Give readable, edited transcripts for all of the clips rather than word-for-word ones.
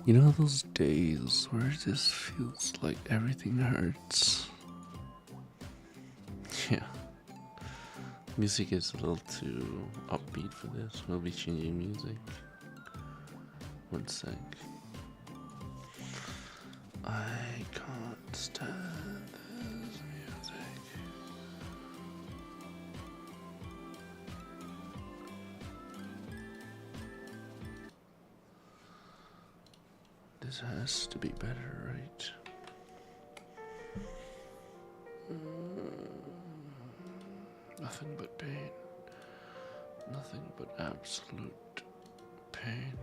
You know those days where it just feels like everything hurts? Yeah. Music is a little too upbeat for this. We'll be changing music. One sec. I can't stand this music. This has to be better, right? Nothing but pain. Nothing but absolute pain.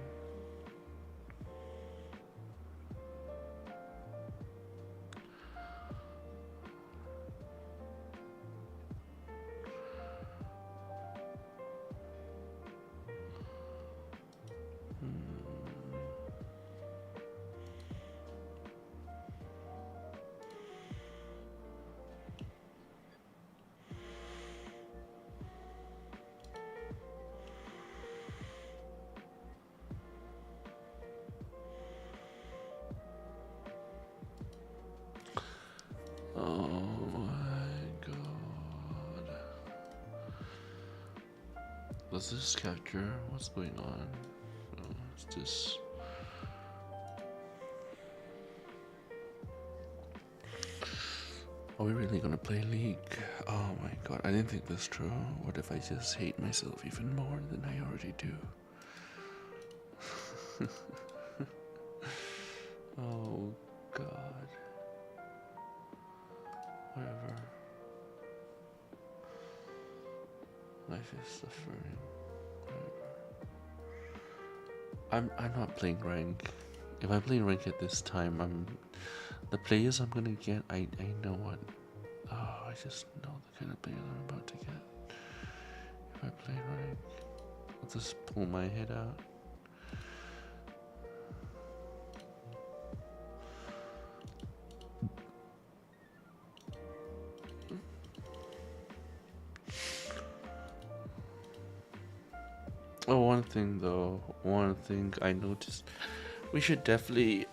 Oh my god. Does this capture? What's going on? Oh, it's this. Are we really gonna play League? Oh my god, I didn't think this through. What if I just hate myself even more than I already do? Oh god. Whatever. Life is suffering. Whatever. I'm not playing rank. If I play rank at this time, the players I'm gonna get. I know what. Oh, I just know the kind of players I'm about to get. If I play rank, I'll just pull my head out. Oh, one thing I noticed, we should definitely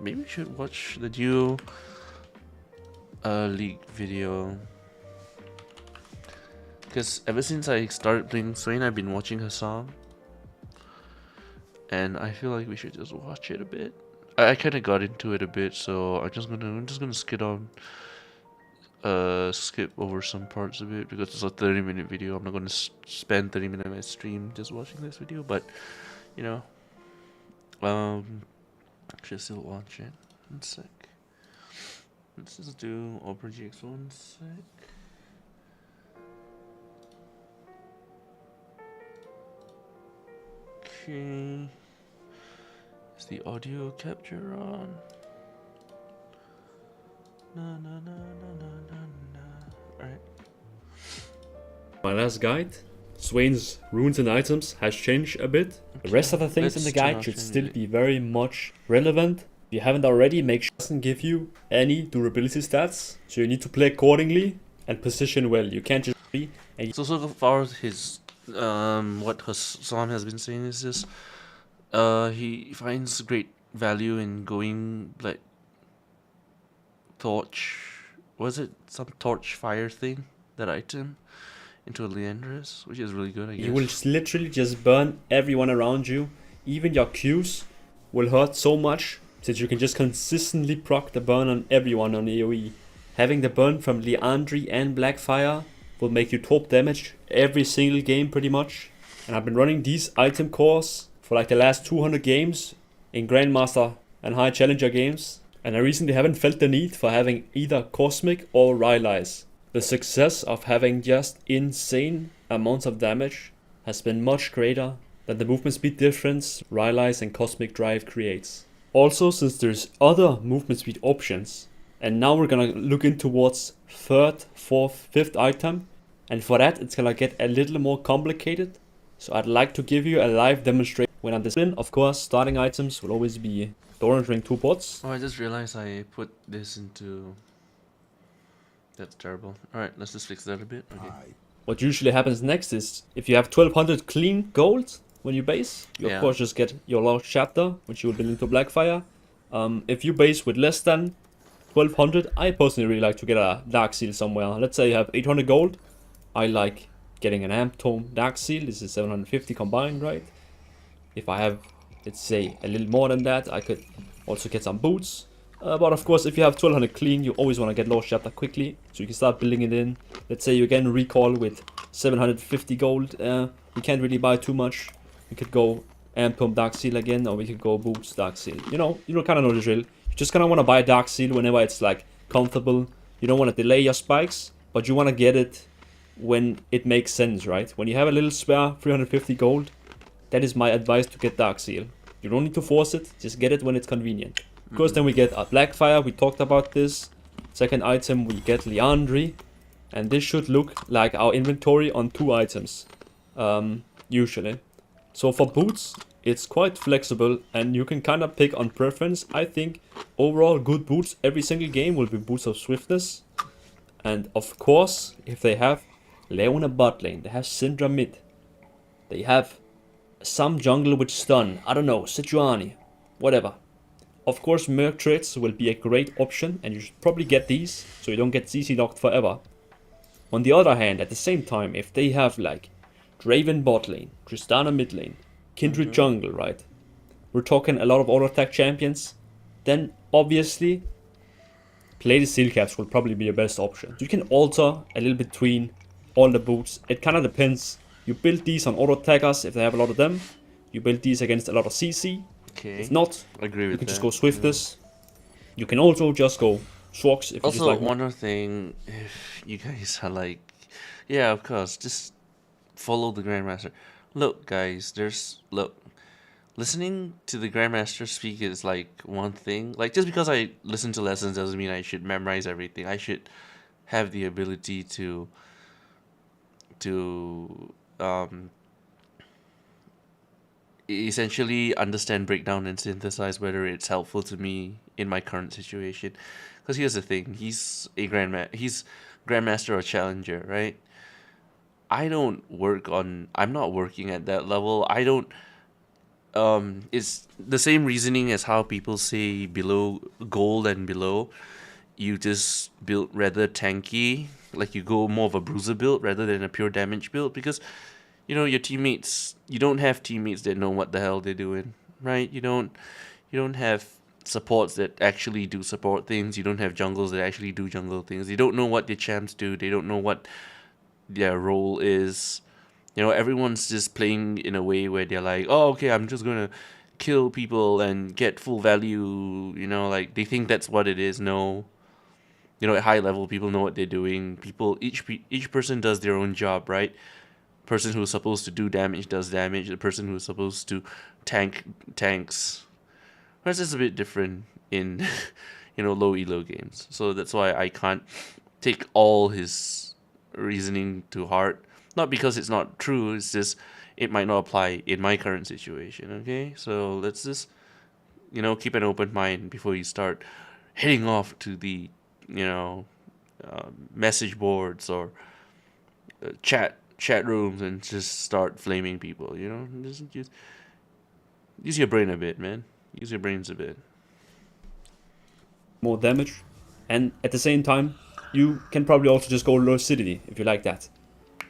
maybe we should watch the new League video, because ever since I started playing Swain, I've been watching her song, and I feel like we should just watch it a bit. I kind of got into it a bit, so I'm just gonna skip over some parts of it because it's a 30-minute video. I'm not gonna spend 30 minutes of my stream just watching this video, but you know, I should still watch it. One sec. Let's just do Opera GX 1 sec. Okay. Is the audio capture on? No. Alright. My last guide, Swain's runes and items, has changed a bit. The rest of the things in the guide should still be very much relevant. If you haven't already, make sure it doesn't give you any durability stats, so you need to play accordingly and position well. You can't just be. So far his what Hassan has been saying is this. He finds great value in going like torch. Was it some torch fire thing? That item into a Leandrus, which is really good. I guess you will literally just burn everyone around you. Even your Qs will hurt so much that you can just consistently proc the burn on everyone on AoE. Having the burn from Leandri and Blackfire will make you top damage every single game pretty much. And I've been running these item cores for like the last 200 games in Grandmaster and High Challenger games, and I recently haven't felt the need for having either Cosmic or Rylise. The success of having just insane amounts of damage has been much greater than the movement speed difference Rylise and Cosmic Drive creates. Also, since there's other movement speed options, and now we're gonna look in towards 3rd, 4th, 5th item, and for that it's gonna get a little more complicated, so I'd like to give you a live demonstration when I'm disciplined. Of course, starting items will always be Torrent Ring 2 pots. Oh, I just realized I put this into... That's terrible. Alright, let's just fix that a bit. Okay. What usually happens next is, if you have 1200 clean gold when you base. You Yeah. of course just get your lost chapter, which you will build into Blackfire. If you base with less than 1200, I personally really like to get a Dark Seal somewhere. Let's say you have 800 gold. I like getting an Amp Tome Dark Seal. This is 750 combined, right? If I have, let's say, a little more than that, I could also get some boots. But of course, if you have 1200 clean, you always want to get Lost Chapter quickly, so you can start building it in. Let's say you again recall with 750 gold. We can't really buy too much. We could go Amp Tome Dark Seal again, or we could go Boots Dark Seal. You kind of know the drill. You just kind of want to buy Dark Seal whenever it's like comfortable. You don't want to delay your spikes, but you want to get it when it makes sense, right? When you have a little spare 350 gold, that is my advice to get Dark Seal. You don't need to force it, just get it when it's convenient. Of course, then we get a Blackfire, we talked about this. Second item, we get Leandri. And this should look like our inventory on 2 items, usually. So for boots, it's quite flexible and you can kind of pick on preference. I think overall good boots every single game will be boots of swiftness. And of course, if they have Leona bot lane, they have Syndra mid, they have some jungle with stun, I don't know, Sejuani, whatever. Of course, Merc traits will be a great option and you should probably get these so you don't get CC locked forever. On the other hand, at the same time, if they have like Draven bot lane, Tristana mid lane, Kindred jungle, right? We're talking a lot of auto attack champions. Then obviously, plated steel caps will probably be your best option. You can alter a little between all the boots. It kind of depends. You build these on auto attackers if they have a lot of them. You build these against a lot of CC. Okay. If not, agree with you can that. just go Swiftness. You can also just go Swags if Also, you just like one other thing, if you guys are like, yeah, of course, just follow the Grandmaster. Look, guys, listening to the Grandmaster speak is like one thing. Like, just because I listen to lessons doesn't mean I should memorize everything. I should have the ability to essentially understand, break down, and synthesize whether it's helpful to me in my current situation. Because here's the thing, he's Grandmaster or Challenger, right? I'm not working at that level. It's the same reasoning as how people say below gold and below, you just build rather tanky, like you go more of a bruiser build rather than a pure damage build, because your teammates, you don't have teammates that know what the hell they're doing, right? You don't have supports that actually do support things. You don't have jungles that actually do jungle things. They don't know what their champs do. They don't know what their role is. Everyone's just playing in a way where they're like, oh, okay, I'm just gonna kill people and get full value. Like they think that's what it is. No, at high level, people know what they're doing. Each person does their own job, right? Person who's supposed to do damage does damage. The person who's supposed to tanks. Whereas it's a bit different in low elo games. So that's why I can't take all his reasoning to heart. Not because it's not true, it's just it might not apply in my current situation. Okay, so let's just keep an open mind before you start heading off to the message boards or chat rooms and just start flaming people. Just use your brain a bit, man. Use your brains a bit. more damage. And at the same time, you can probably also just go lucidity if you like that.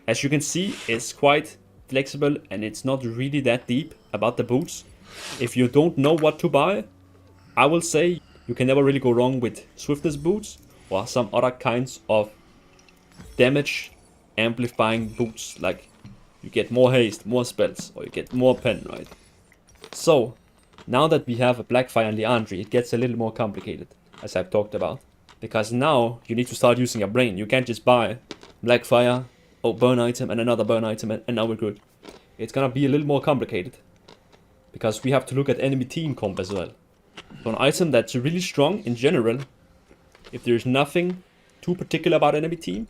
As you can see, it's quite flexible and it's not really that deep about the boots. If you don't know what to buy, I will say you can never really go wrong with swiftness boots or some other kinds of damage amplifying boots, like you get more haste, more spells, or you get more pen, right? So, now that we have a Blackfire and Leandri, it gets a little more complicated, as I've talked about. Because now you need to start using your brain. You can't just buy Blackfire, burn item, and another burn item, and now we're good. It's gonna be a little more complicated. Because we have to look at enemy team comp as well. So an item that's really strong in general, if there's nothing too particular about enemy team,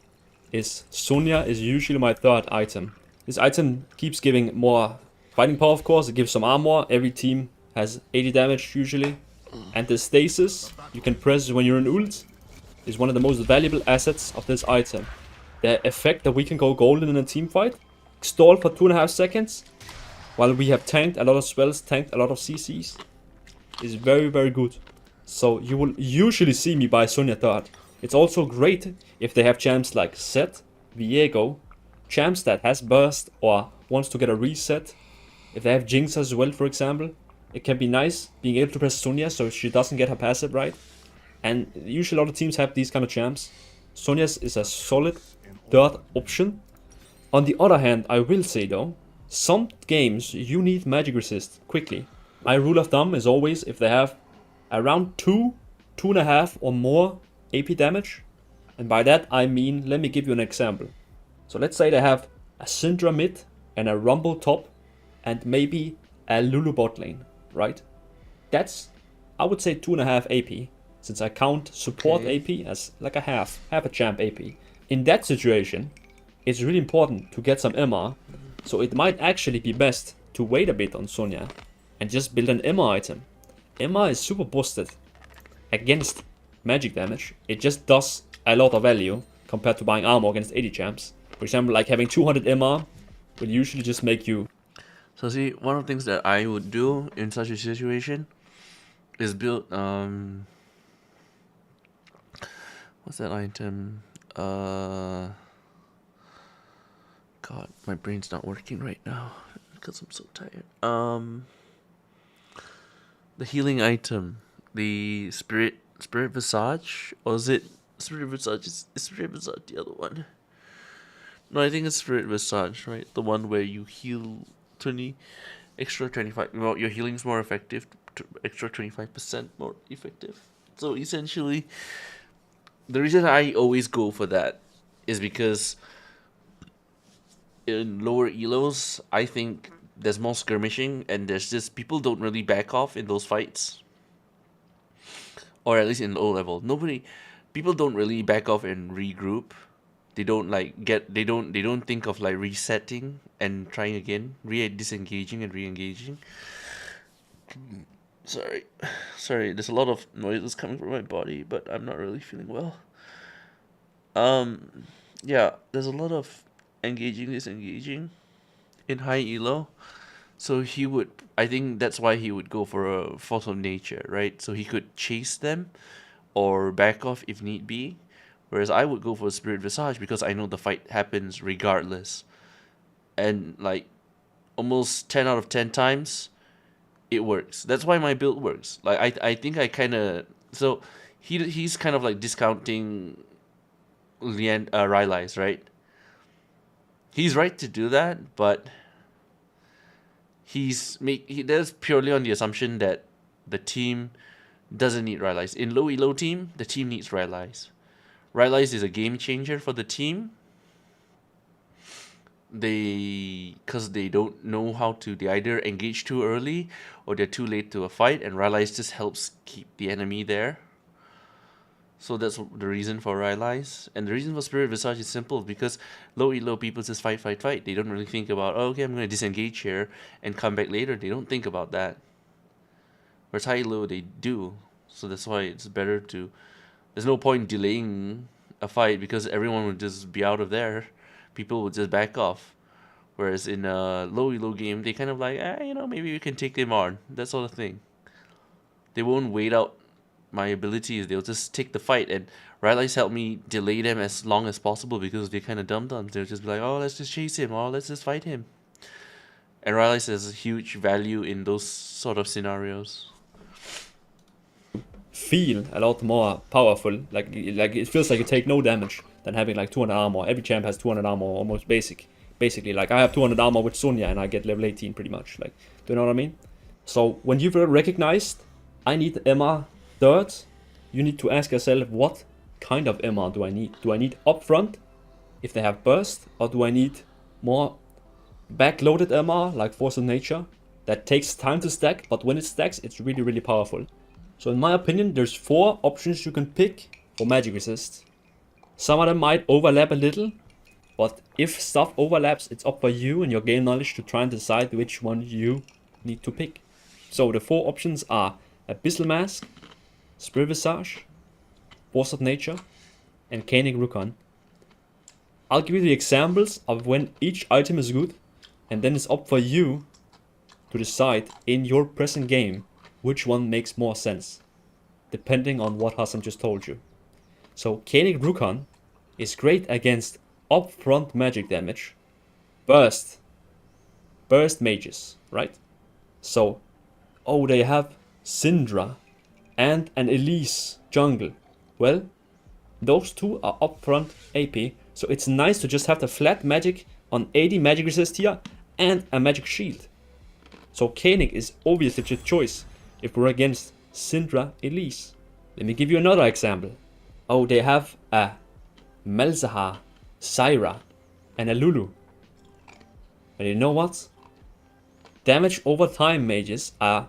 is Sonya is usually my third item. This item keeps giving more fighting power, of course. It gives some armor. Every team has 80 damage usually. And the stasis you can press when you're in ult is one of the most valuable assets of this item. The effect that we can go golden in a team fight, stall for 2.5 seconds, while we have tanked a lot of spells, tanked a lot of CCs, is very, very good. So you will usually see me buy Sonya third. It's also great if they have champs like Zed, Viego, champs that has burst or wants to get a reset. If they have Jinx as well, for example, it can be nice being able to press Sonya so she doesn't get her passive right. And usually a lot of teams have these kind of champs. Sonya is a solid third option. On the other hand, I will say though, some games you need magic resist quickly. My rule of thumb is always if they have around 2.5 or more AP damage. And by that I mean, let me give you an example. So let's say they have a Syndra mid and a Rumble top and maybe a Lulu bot lane, right? That's, I would say 2.5 AP, since I count support AP as like a half a champ AP. In that situation, it's really important to get some MR, so it might actually be best to wait a bit on Sonya and just build an MR item. MR is super boosted against magic damage. It just does a lot of value compared to buying armor against 80 champs. For example, like having 200 MR will usually just make you... So see, one of the things that I would do in such a situation is build what's that item? God, my brain's not working right now because I'm so tired. The healing item, the spirit visage, or is it spirit visage? Is spirit visage the other one? No, I think it's spirit visage, right? The one where you heal 20 extra 25. Well, your healing's more effective, extra 25% more effective. So essentially, the reason I always go for that is because in lower elos, I think there's more skirmishing, and there's just people don't really back off in those fights, or at least in low level. People don't really back off and regroup. They don't they don't think of like resetting and trying again, disengaging and re-engaging. Sorry, there's a lot of noises coming from my body, but I'm not really feeling well. Yeah, there's a lot of engaging, disengaging in high elo. So I think that's why he would go for a force of nature, right? So he could chase them or back off if need be. Whereas I would go for Spirit Visage because I know the fight happens regardless. And like almost 10 out of 10 times, it works. That's why my build works. Like I think I kind of... So he's kind of like discounting Rylai's, right? He's right to do that, but that's purely on the assumption that the team doesn't need Rylai's. In low elo team, the team needs Rylai's. Rylai's is a game changer for the team. Because they don't know how to, they either engage too early or they're too late to a fight, and Rylai's just helps keep the enemy there. So that's the reason for Rylai's. And the reason for Spirit Visage is simple, because low elo people just fight. They don't really think about, oh, okay, I'm going to disengage here and come back later. They don't think about that. Whereas high elo, they do. So that's why it's better to... There's no point delaying a fight because everyone would just be out of there. People would just back off. Whereas in a low elo game, they kind of like, maybe we can take them on. That sort of thing. They won't wait out my abilities. They'll just take the fight. And Rylai's help me delay them as long as possible because they're kind of dum-dums. They'll just be like, oh, let's just chase him. Or let's just fight him. And Rylai's has huge value in those sort of scenarios. Feel a lot more powerful. Like it feels like you take no damage than having like 200 armor. Every champ has 200 armor, almost basically. Like I have 200 armor with Sonya and I get level 18 pretty much. Like, do you know what I mean? So when you've recognized I need MR third, you need to ask yourself, what kind of MR do I need? Do I need upfront if they have burst, or do I need more backloaded MR like Force of Nature that takes time to stack, but when it stacks, it's really, really powerful. So in my opinion, there's 4 options you can pick for magic resist. Some of them might overlap a little, but if stuff overlaps, it's up for you and your game knowledge to try and decide which one you need to pick. So the 4 options are Abyssal Mask, Spirit Visage, Force of Nature, and Canic Rukon. I'll give you the examples of when each item is good, and then it's up for you to decide in your present game which one makes more sense, depending on what Hassam just told you. So Koenig Rukon is great against upfront magic damage, burst mages, right? So, oh, they have Syndra and an Elise jungle. Well, those two are upfront AP, so it's nice to just have the flat magic on 80 magic resist here and a magic shield. So Koenig is obviously the choice if we're against Syndra Elise. Let me give you another example. Oh, they have a Malzahar, Syra, and a Lulu. And you know what? Damage over time mages are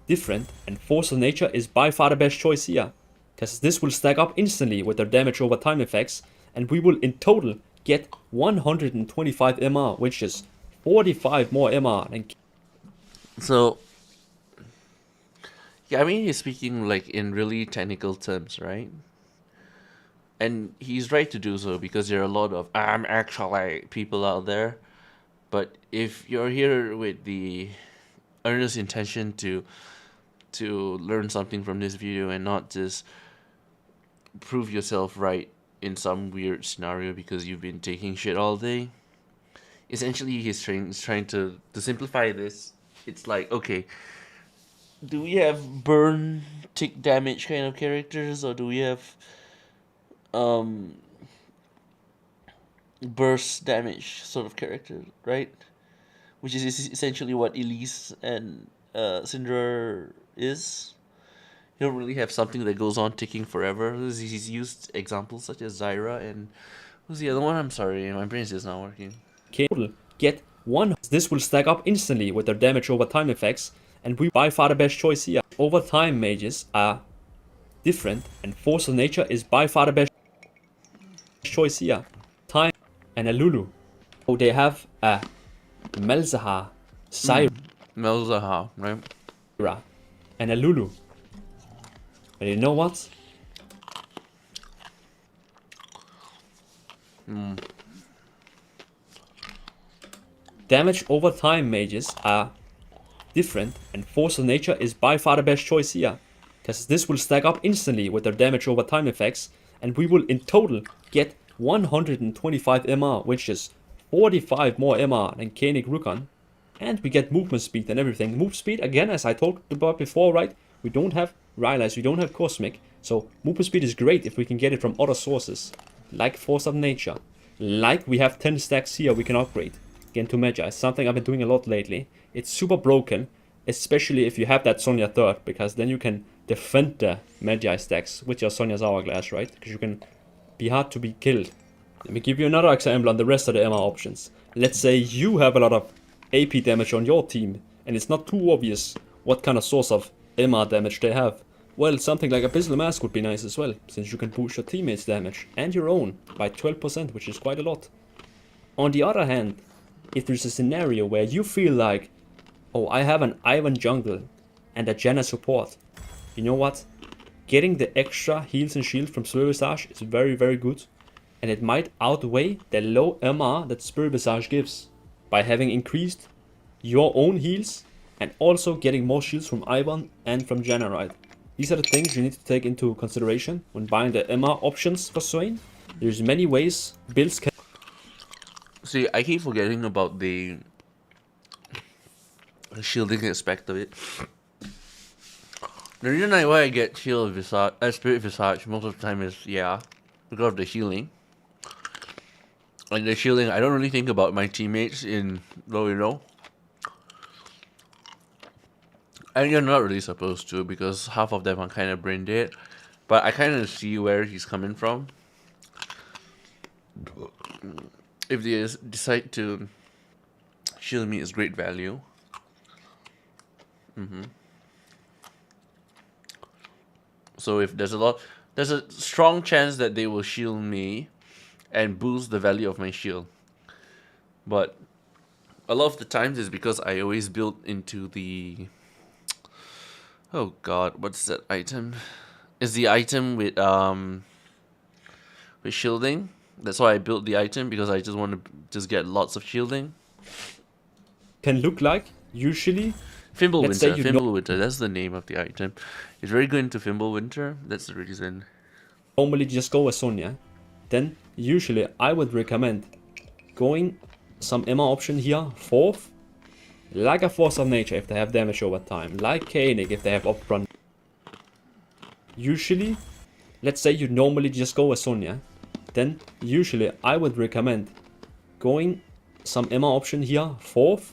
different, and Force of Nature is by far the best choice here, because this will stack up instantly with their damage over time effects, and we will in total get 125 MR, which is 45 more MR than. So, yeah, I mean, he's speaking like in really technical terms, right? And he's right to do so because there are a lot of actually people out there. But if you're here with the earnest intention to learn something from this video and not just prove yourself right in some weird scenario because you've been taking shit all day, essentially he's trying to simplify this. It's like, okay, do we have burn tick damage kind of characters, or do we have burst damage sort of character, right? Which is essentially what Elise and Syndra is. You don't really have something that goes on ticking forever. He's used examples such as Zyra and who's the other one? I'm sorry, my brain is just not working. Get one. This will stack up instantly with their damage over time effects, and we by far the best choice here. Over time mages are different, and Force of Nature is by far the best choice here. Time and a Lulu. Oh, they have a Malzahar, Syra, Malzahar, right? and a Lulu. And you know what? Damage over time mages are different, and Force of Nature is by far the best choice here, because this will stack up instantly with their damage over time effects, and we will in total get 125 MR, which is 45 more MR than Koenig Rukon, and we get movement speed and everything. Move speed, again, as I talked about before, right? We don't have Rylai's, we don't have Cosmic, so movement speed is great if we can get it from other sources, like Force of Nature, like we have 10 stacks here we can upgrade. Again, to Magi, something I've been doing a lot lately. It's super broken, especially if you have that Sonya third, because then you can defend the Magi stacks with your Sonya's Hourglass, right? Because you can be hard to be killed. Let me give you another example on the rest of the MR options. Let's say you have a lot of AP damage on your team, and it's not too obvious what kind of source of MR damage they have. Well, something like Abyssal Mask would be nice as well, since you can boost your teammates' damage, and your own, by 12%, which is quite a lot. On the other hand, if there's a scenario where you feel like, oh, I have an Ivan jungle and a Janna support, you know what? Getting the extra heals and shield from Spirit Visage is very, very good, and it might outweigh the low MR that Spirit Visage gives by having increased your own heals and also getting more shields from Ivan and from Janna, right? These are the things you need to take into consideration when buying the MR options for Swain. There's many ways builds can. See, I keep forgetting about the shielding aspect of it. The reason why I get Shield Visage, Spirit Visage most of the time is, yeah, because of the healing. And the shielding, I don't really think about my teammates in low, you know. And you're not really supposed to, because half of them are kind of brain dead. But I kind of see where he's coming from. If they decide to shield me, is great value. So if there's a strong chance that they will shield me and boost the value of my shield. But a lot of the times is because I always build into the, oh god, what's that item? It's the item with shielding. That's why I built the item, because I just want to just get lots of shielding. Can look like Usually, Fimble let's say Winter. you Fimble Winter. That's the name of the item. It's very good into Fimble Winter. That's the reason. normally just go with Sonya, then usually I would recommend going some Emma option here, 4th, like a Force of Nature if they have damage over time, like thnx if they have upfront. Usually, let's say you normally just go with Sonya, then usually I would recommend going some Emma option here, 4th,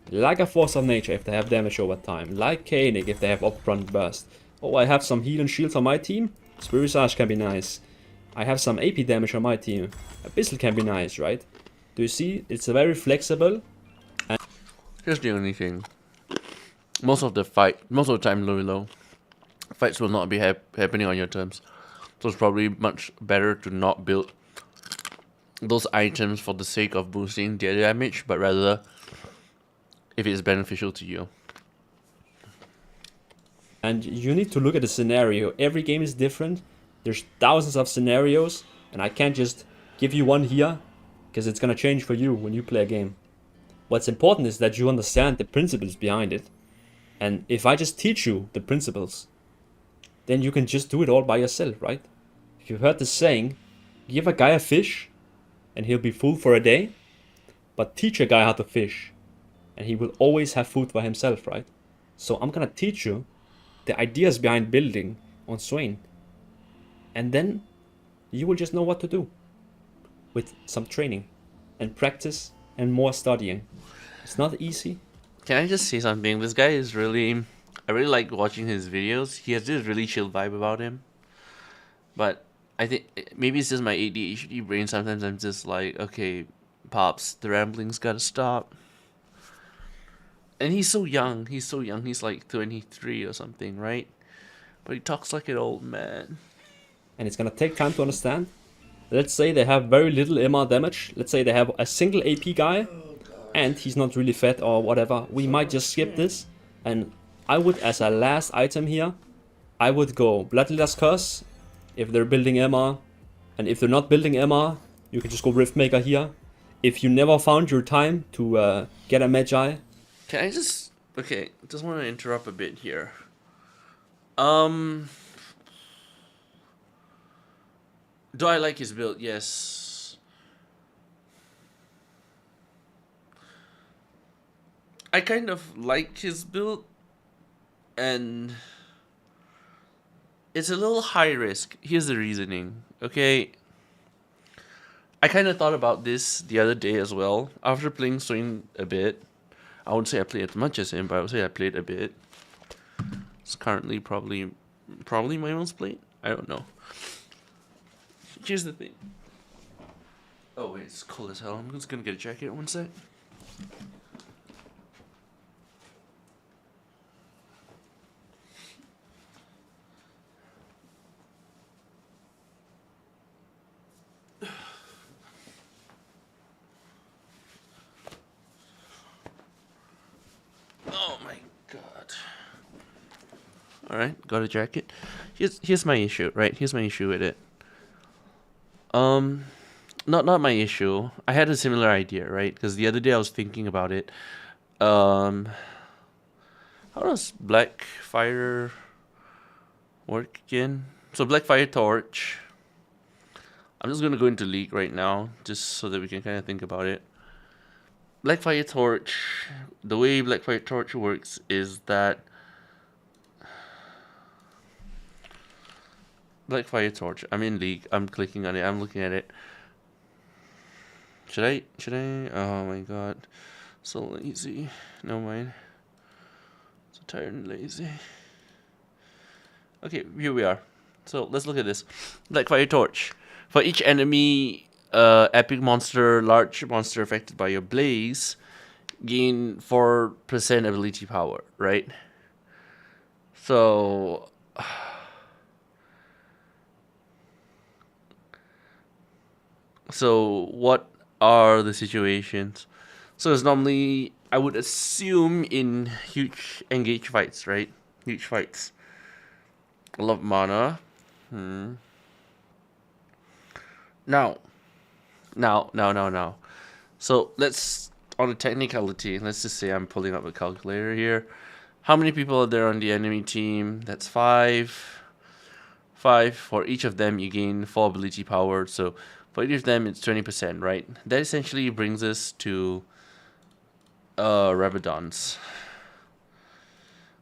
like a Force of Nature if they have damage over time, like thnx if they have upfront burst. Oh, I have some heal and shield on my team, Spirit can be nice. I have some AP damage on my team, Abyssal can be nice, right? Do you see? It's very flexible. Here's the only thing. Most of the time, low. Fights will not be happening on your terms. So it's probably much better to not build those items for the sake of boosting their damage, but rather if it's beneficial to you. And you need to look at the scenario. Every game is different. There's thousands of scenarios, and I can't just give you one here, because it's gonna change for you when you play a game. What's important is that you understand the principles behind it. And if I just teach you the principles, then you can just do it all by yourself, right? If you've heard the saying, give a guy a fish, and he'll be full for a day, but teach a guy how to fish, and he will always have food for himself, right? So I'm gonna teach you the ideas behind building on Swain, and then you will just know what to do with some training and practice and more studying. It's not easy. Can I just say something? This guy is really... I really like watching his videos. He has this really chill vibe about him. But I think maybe it's just my ADHD brain. Sometimes I'm just like, okay, Pops, the ramblings gotta stop. And he's so young. He's like 23 or something, right? But he talks like an old man. And it's gonna take time to understand. Let's say they have very little MR damage. Let's say they have a single AP guy, and he's not really fed or whatever. We might just skip this. And I would, as a last item here, I would go Bloodleader's Curse if they're building MR. And if they're not building MR, you can just go Riftmaker here. If you never found your time to get a Magi. Can I just... Okay, just want to interrupt a bit here. Do I like his build? Yes. I kind of like his build, and it's a little high risk. Here's the reasoning, okay? I kind of thought about this the other day as well. After playing Swain a bit, I wouldn't say I played as much as him, but I would say I played a bit. It's currently probably my most played. I don't know. Here's the thing. Oh wait, it's cold as hell. I'm just gonna get a jacket. One sec. Oh my god. Alright, got a jacket. Here's my issue, right? Here's my issue with it. Not my issue. I had a similar idea, right? Because the other day I was thinking about it. How does Blackfire work again? So Blackfire Torch. I'm just gonna go into League right now, just so that we can kind of think about it. Blackfire Torch. The way Blackfire Torch works is that Blackfire Torch. I'm in League. I'm clicking on it. I'm looking at it. Should I? Oh my god. So lazy. No mind. So tired and lazy. Okay, here we are. So let's look at this. Blackfire Torch. For each enemy, epic monster, large monster affected by your blaze, gain 4% ability power, right? So... So what are the situations? So it's normally, I would assume, in huge engage fights, right? Huge fights. A lot of mana. Now. So let's on a technicality, let's just say I'm pulling up a calculator here. How many people are there on the enemy team? That's 5. 5. For each of them, you gain 4 ability power. So for each of them, it's 20%, right? That essentially brings us to Rabadons.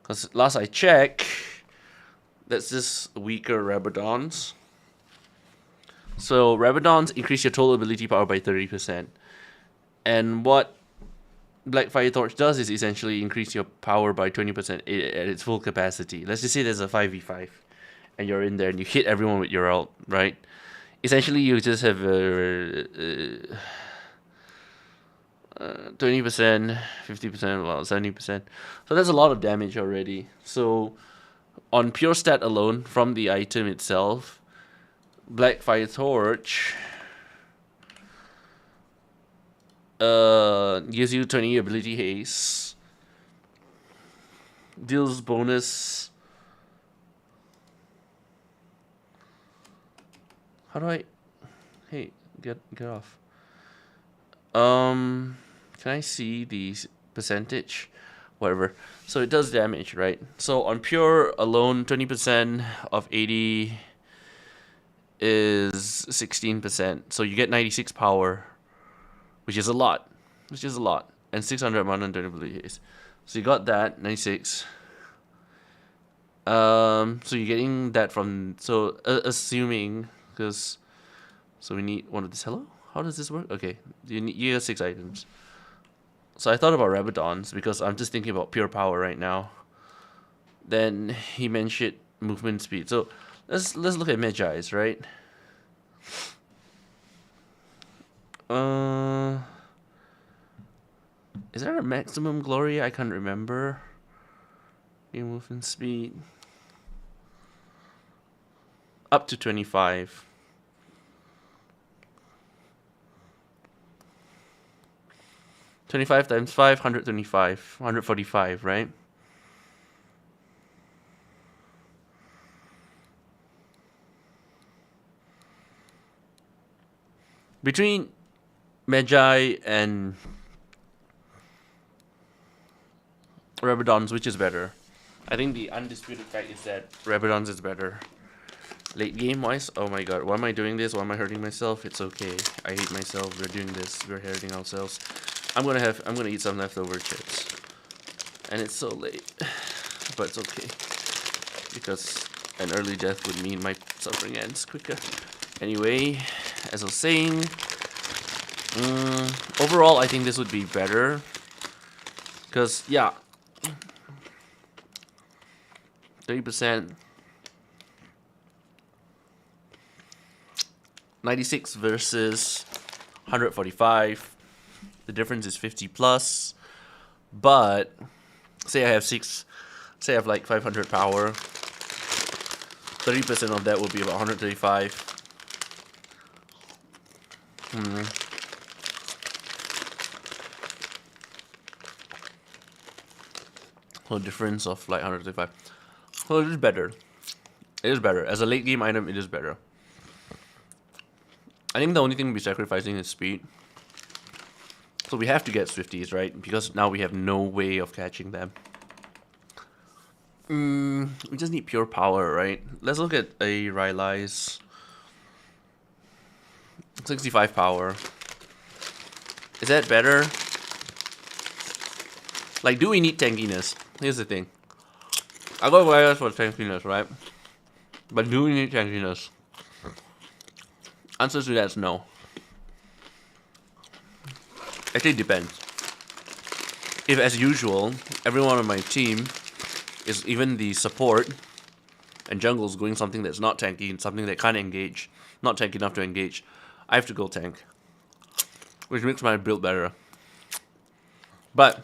Because last I checked, that's just weaker Rabadons. So Rabadons increase your total ability power by 30%. And what Black Fire Torch does is essentially increase your power by 20% at its full capacity. Let's just say there's a 5v5 and you're in there and you hit everyone with your ult, right? Essentially, you just have 20%, 50%, well, 70%. So that's a lot of damage already. So on pure stat alone, from the item itself, Black Fire Torch gives you 20 ability haste, deals bonus. How do I? Hey, get off. Can I see the percentage? Whatever. So it does damage, right? So on pure alone, 20% of 80 is 16%. So you get 96 power, which is a lot. And 600 amount on durability haste. So you got that, 96. So you're getting that from, so assuming, because, so we need one of this. Hello? How does this work? Okay, you get 6 items. So I thought about Rabadons because I'm just thinking about pure power right now. Then he mentioned movement speed. So let's look at Magi's, right? Is there a maximum glory? I can't remember. Movement speed. Up to 25. Times 5, 125. 145, right? Between Magi and Rabadons, which is better? I think the undisputed fact is that Rabadons is better. Late game wise, oh my god, why am I doing this? Why am I hurting myself? It's okay. I hate myself. We're doing this. We're hurting ourselves. I'm gonna eat some leftover chips. And it's so late. But it's okay. Because an early death would mean my suffering ends quicker. Anyway, as I was saying, overall I think this would be better. Because, yeah, 30%. 96 versus 145. The difference is 50 plus. But say I have like 500 power. 30% of that will be about 135. So difference of like 135. So it is better. It is better. As a late game item, it is better. I think the only thing we'll be sacrificing is speed. So we have to get Swifties, right? Because now we have no way of catching them. We just need pure power, right? Let's look at a Rylai's 65 power. Is that better? Like, do we need tankiness? Here's the thing. I got Rylai's for tankiness, right? But do we need tankiness? Answer to that is no. Actually, it depends. If, as usual, everyone on my team is even the support and jungle's going something that's not tanky and something that can't engage, not tanky enough to engage, I have to go tank, which makes my build better. But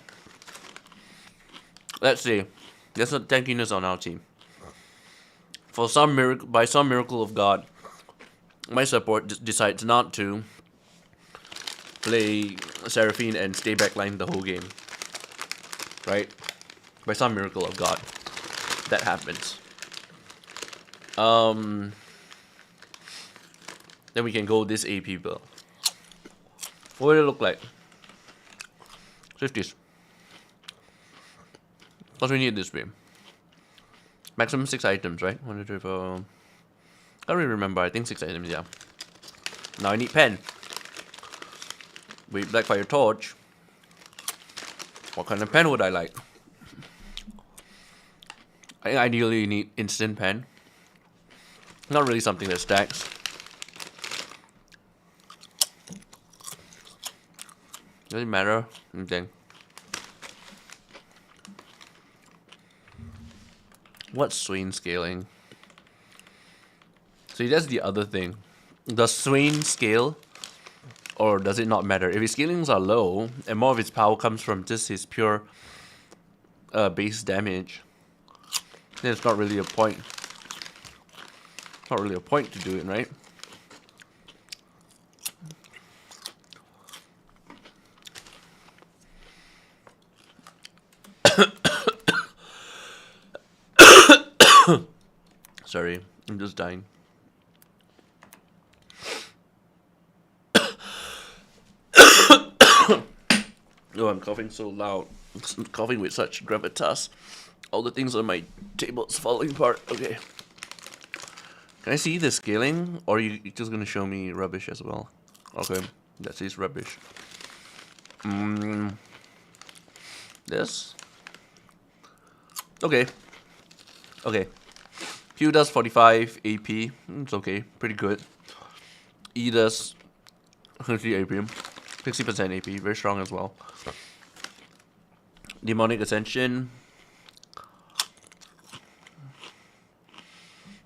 let's see, there's not tankiness on our team. For some miracle, by some miracle of God, my support decides not to play Seraphine and stay backline the whole game. Right? By some miracle of God, that happens. Then we can go this AP build. What will it look like? 50s. Because we need this way. Maximum 6 items, right? 1, 2, 3, 4. I don't really remember. I think 6 items, yeah. Now I need pen. With Blackfire torch. What kind of pen would I like? I ideally need instant pen. Not really something that stacks. Doesn't matter. Anything. What's Swain scaling? See, that's the other thing. Does Swain scale? Or does it not matter? If his scalings are low, and more of his power comes from just his pure base damage, then it's not really a point. Not really a point to do it, right? Sorry, I'm just dying. Oh, I'm coughing so loud. I'm coughing with such gravitas. All the things on my table's falling apart. Okay. Can I see the scaling? Or are you just gonna show me rubbish as well? Okay, that says rubbish. This? Okay. Okay. Q does 45 AP. It's okay. Pretty good. E does 30 AP. 60% AP. Very strong as well. Demonic Ascension.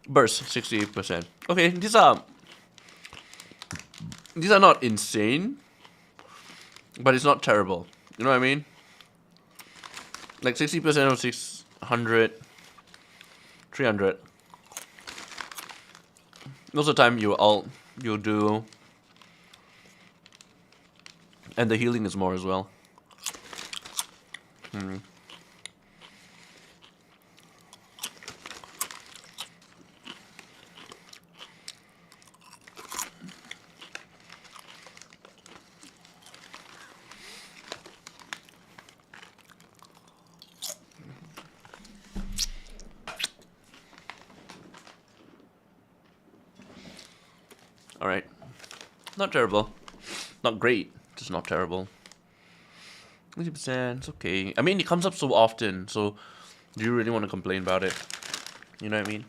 Burst, 68%. Okay, these are not insane, but it's not terrible. You know what I mean? Like 60% of 600, 300. Most of the time you'll do, and the healing is more as well. Alright. Not terrible. Not great, just not terrible. 20%, it's okay. I mean, it comes up so often, so do you really want to complain about it? You know what I mean?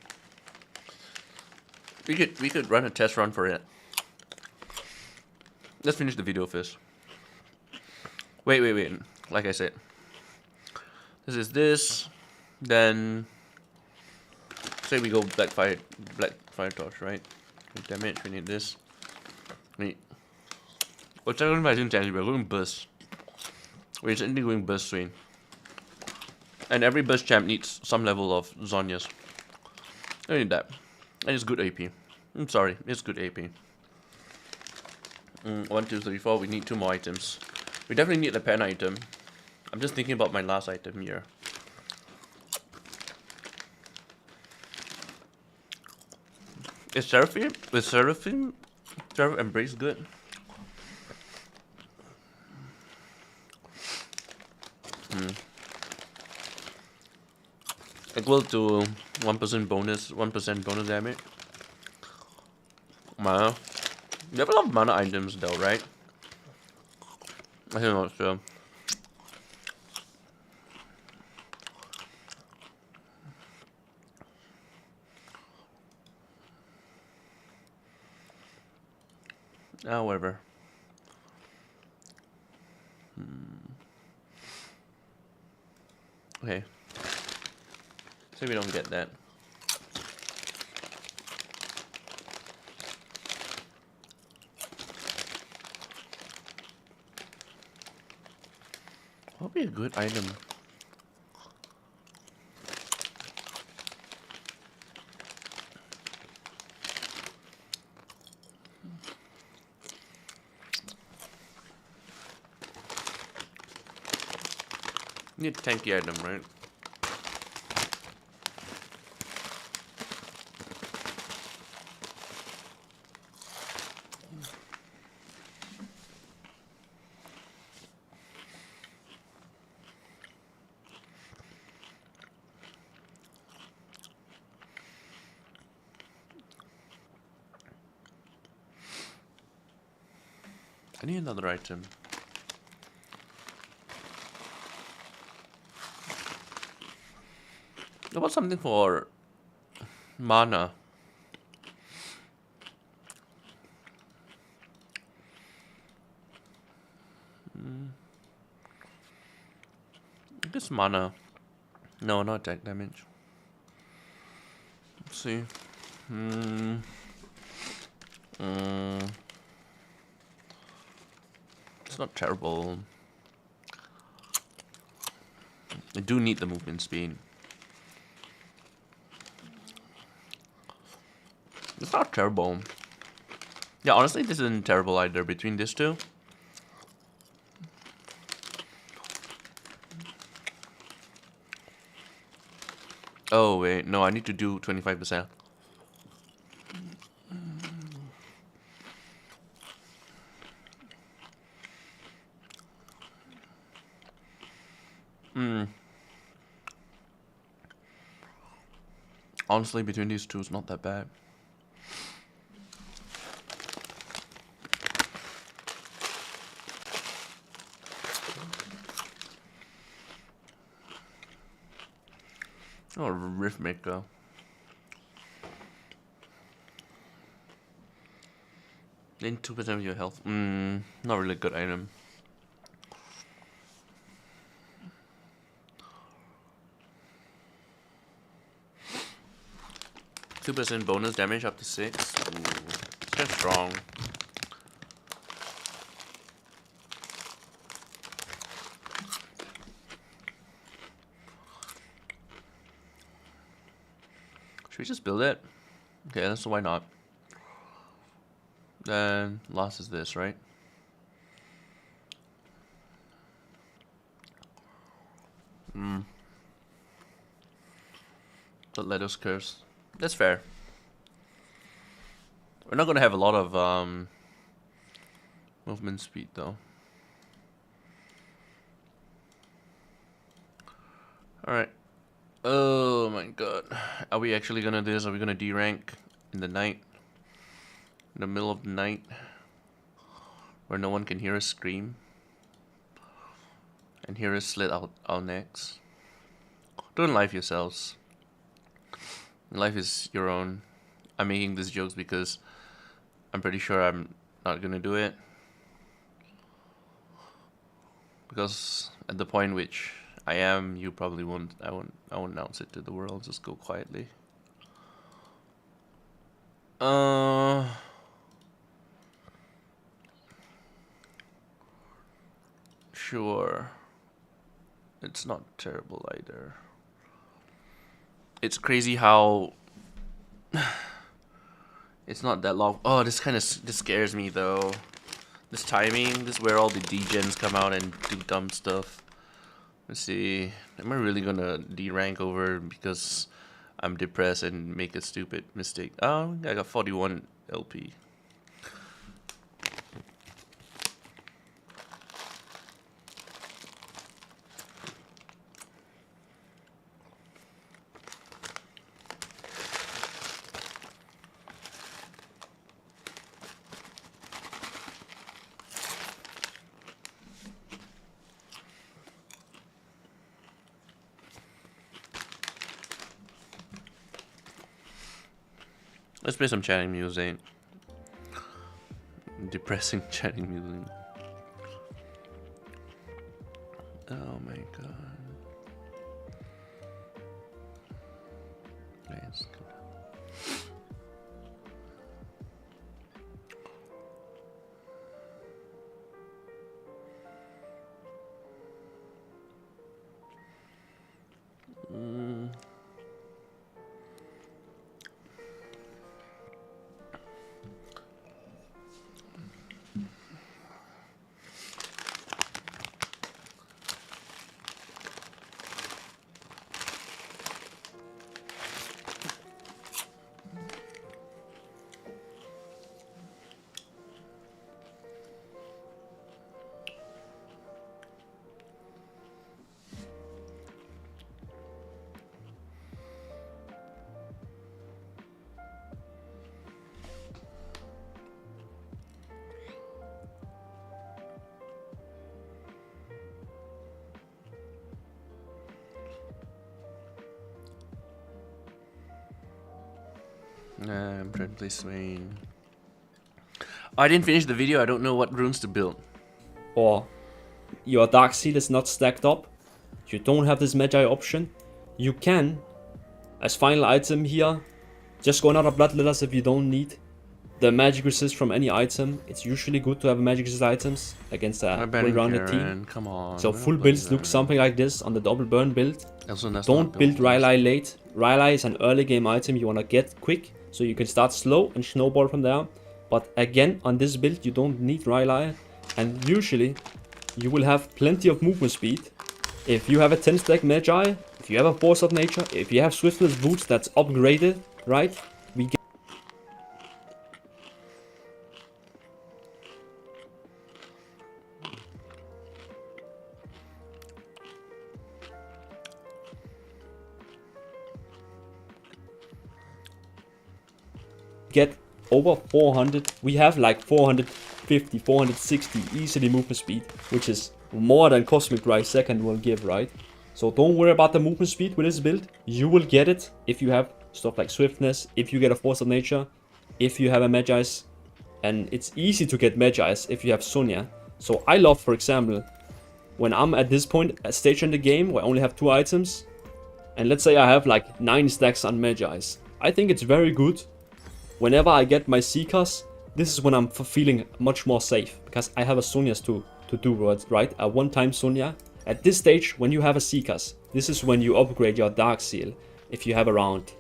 We could run a test run for it. Let's finish the video first. Wait. Like I said. This is this. Then say we go Blackfire Torch, right? Damage, we need this. Wait. What's that going to be? We're going burst. We're certainly going burst swing. And every burst champ needs some level of Zonias. I don't need that. And it's good AP. I'm sorry, it's good AP. 1, 2, 3, 4. We need 2 more items. We definitely need a pen item. I'm just thinking about my last item here. Is Seraphim? Seraphim Embrace good? Equal to 1% bonus, 1% bonus damage. Mana. You have a lot of mana items though, right? I'm not sure. However. Okay. So we don't get that. What would be a good item? Need a tanky item, right? I need another item. How about something for mana? I guess mana. No, not attack damage. Let's see. It's not terrible. I do need the movement speed. It's not terrible. Yeah, honestly, this isn't terrible either between these two. Oh, wait. No, I need to do 25%. Honestly, between these two, it's not that bad. Oh, Rift Maker. Gain 2% of your health. Not really good item. %2 bonus damage up to 6. Ooh, it's kind of strong. Should we just build it? Okay, so why not? Then last is this, right? But let us curse. That's fair. We're not gonna have a lot of movement speed though. Alright. Oh my god. Are we actually gonna do this? Are we gonna D-rank in the night? In the middle of the night? Where no one can hear us scream? And hear us slit out our necks? Don't lie to yourselves. Life is your own. I'm making these jokes because I'm pretty sure I'm not gonna do it. Because at the point which I am, you probably won't. I won't announce it to the world. Just go quietly. Sure. It's not terrible either. It's crazy how it's not that long. Oh, this scares me though. This timing, this is where all the degens come out and do dumb stuff. Let's see. Am I really gonna D-rank over because I'm depressed and make a stupid mistake? Oh, I got 41 LP. Let's play some chatting music. Depressing chatting music. Oh my god. Let's go. I'm trying to play Swain. I didn't finish the video. I don't know what runes to build. Or your Dark Seal is not stacked up. You don't have this Magi option. You can, as final item here, just go another Bloodletters if you don't need the magic resist from any item. It's usually good to have magic resist items against a well-rounded team. Come on. So full builds look something like this on the double burn build. Don't build Rylai late. Rylai is an early game item you wanna get quick, so you can start slow and snowball from there. But again, on this build you don't need Rylai, and usually you will have plenty of movement speed. If you have a 10 stack Magi, if you have a Force of Nature, if you have Swiftness boots that's upgraded, right? We get over 400. We have like 450, 460 easily movement speed, which is more than Cosmic Rise second will give, right? So don't worry about the movement speed with this build. You will get it if you have stuff like Swiftness, if you get a Force of Nature, if you have a Magi's. And it's easy to get Magi's if you have Sonya. So I love, for example, when I'm at this point, a stage in the game where I only have 2 items, and let's say I have like 9 stacks on Magi's. I think it's very good. Whenever I get my Seekers, this is when I'm feeling much more safe, because I have a Sonya's to do, right? A one-time Sonya. At this stage, when you have a Seekers, this is when you upgrade your Dark Seal, if you have a round.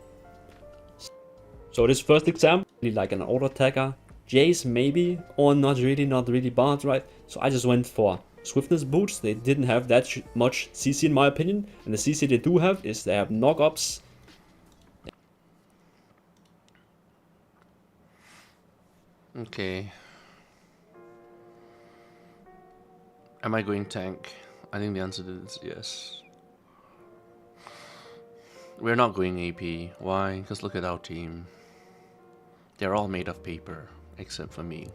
So this first example, like an auto attacker, Jace maybe, or not really bad, right? So I just went for Swiftness boots. They didn't have that much CC in my opinion, and the CC they do have is they have knock-ups. Okay. Am I going tank? I think the answer is yes. We're not going AP. Why? Because look at our team. They're all made of paper, except for me.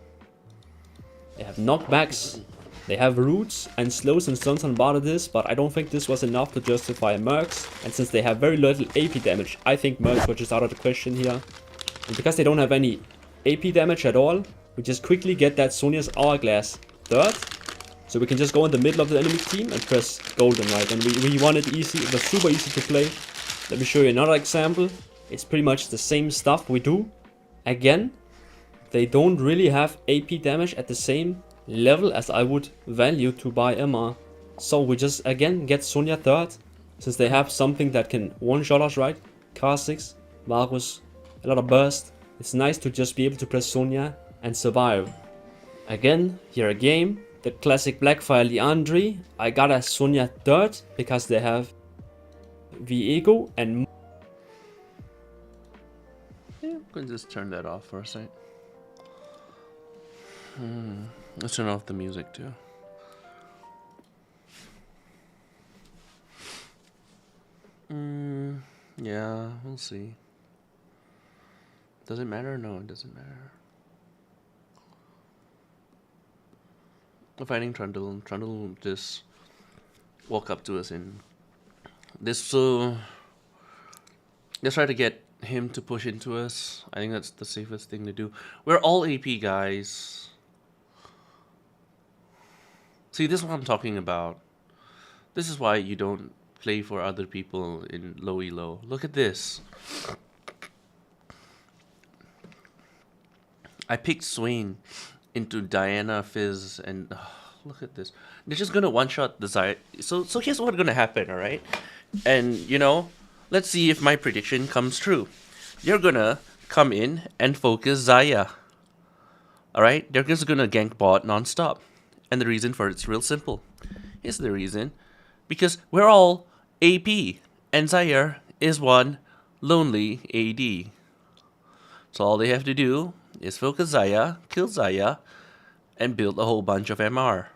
They have knockbacks, they have roots and slows and stuns on part of this, but I don't think this was enough to justify Mercs. And since they have very little AP damage, I think Mercs were just out of the question here. And because they don't have any AP damage at all, we just quickly get that Sonya's Hourglass third. So we can just go in the middle of the enemy team and press Golden, right? And we won it easy. It was super easy to play. Let me show you another example. It's pretty much the same stuff we do. Again, they don't really have AP damage at the same level as I would value to buy MR. So we just again get Sonya third, since they have something that can one-shot us, right? Kha'Zix, Varus, a lot of burst. It's nice to just be able to press Sonya and survive. Again, here a game. The classic Blackfire Liandry. I got a Sonya third because they have Viego and... Yeah, I'm going to just turn that off for a sec. Let's turn off the music too. Yeah, we'll see. Does it matter? No, it doesn't matter. We're fighting Trundle. Trundle just walk up to us in this, so let's try to get him to push into us. I think that's the safest thing to do. We're all AP guys. See, this is what I'm talking about. This is why you don't play for other people in low elo. Look at this. I picked Swain into Diana, Fizz, and look at this. They're just gonna one-shot the Zaya. So here's what's gonna happen, alright? And, you know, let's see if my prediction comes true. You're gonna come in and focus Zaya. Alright? They're just gonna gank bot non-stop. And the reason for it's real simple. Here's the reason. Because we're all AP. And Zaya is one lonely AD. So all they have to do is focus Zaya, kill Zaya, and build a whole bunch of MR.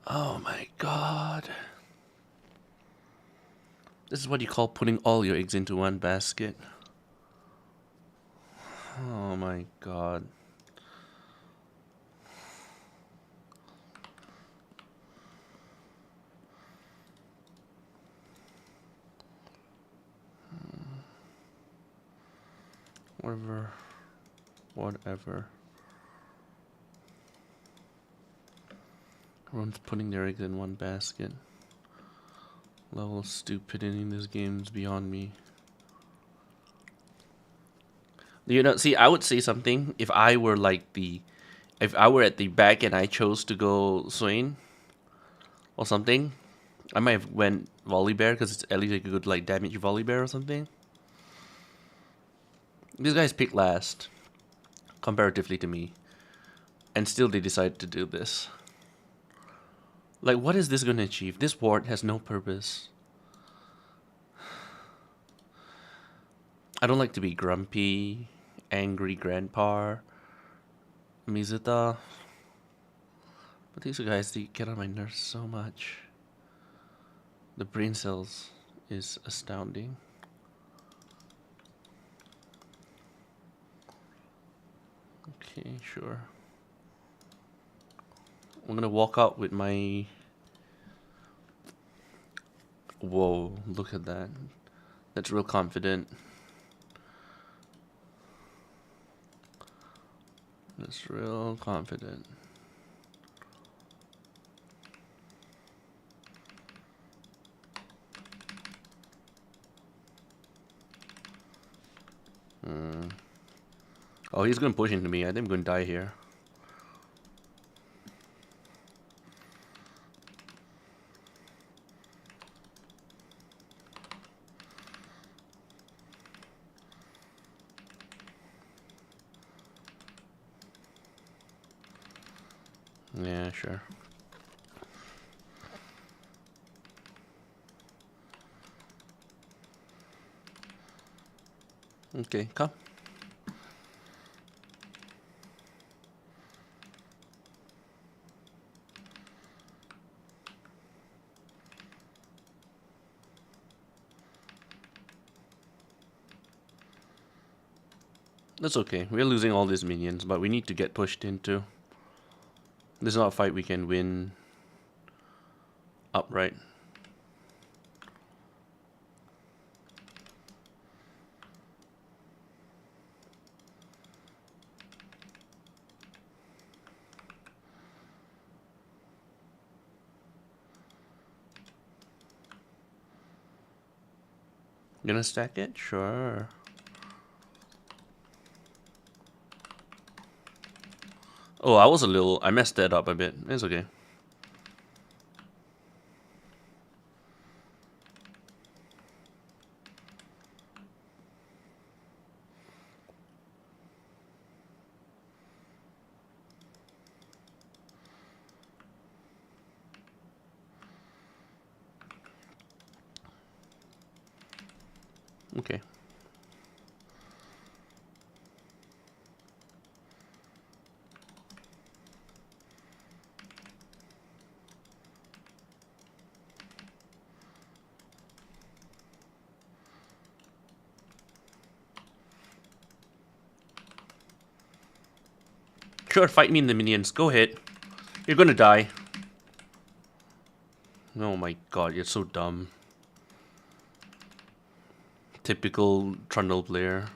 Oh my god. This is what you call putting all your eggs into one basket. Oh my god. Whatever. Whatever. Everyone's putting their eggs in one basket. Level of stupidity in this game is beyond me. You know, see, I would say something if I were if I were at the back and I chose to go Swain or something, I might have went Volley Bear because it's at least like a good like damage Volley Bear or something. These guys picked last, comparatively to me, and still they decided to do this. Like, what is this going to achieve? This ward has no purpose. I don't like to be grumpy, angry grandpa, Mizuta. But these guys, they get on my nerves so much. The brain cells is astounding. Okay, sure. I'm gonna walk out with my... Whoa, look at that. That's real confident. That's real confident. Oh, he's gonna push into me. I think I'm gonna die here. Yeah, sure. Okay, come. That's okay. We're losing all these minions, but we need to get pushed into. This is not a fight we can win upright. Gonna stack it? Sure. Oh, I messed that up a bit. It's okay. Okay. Sure, fight me in the minions. Go ahead. You're gonna die. Oh my god, you're so dumb. Typical Trundle player.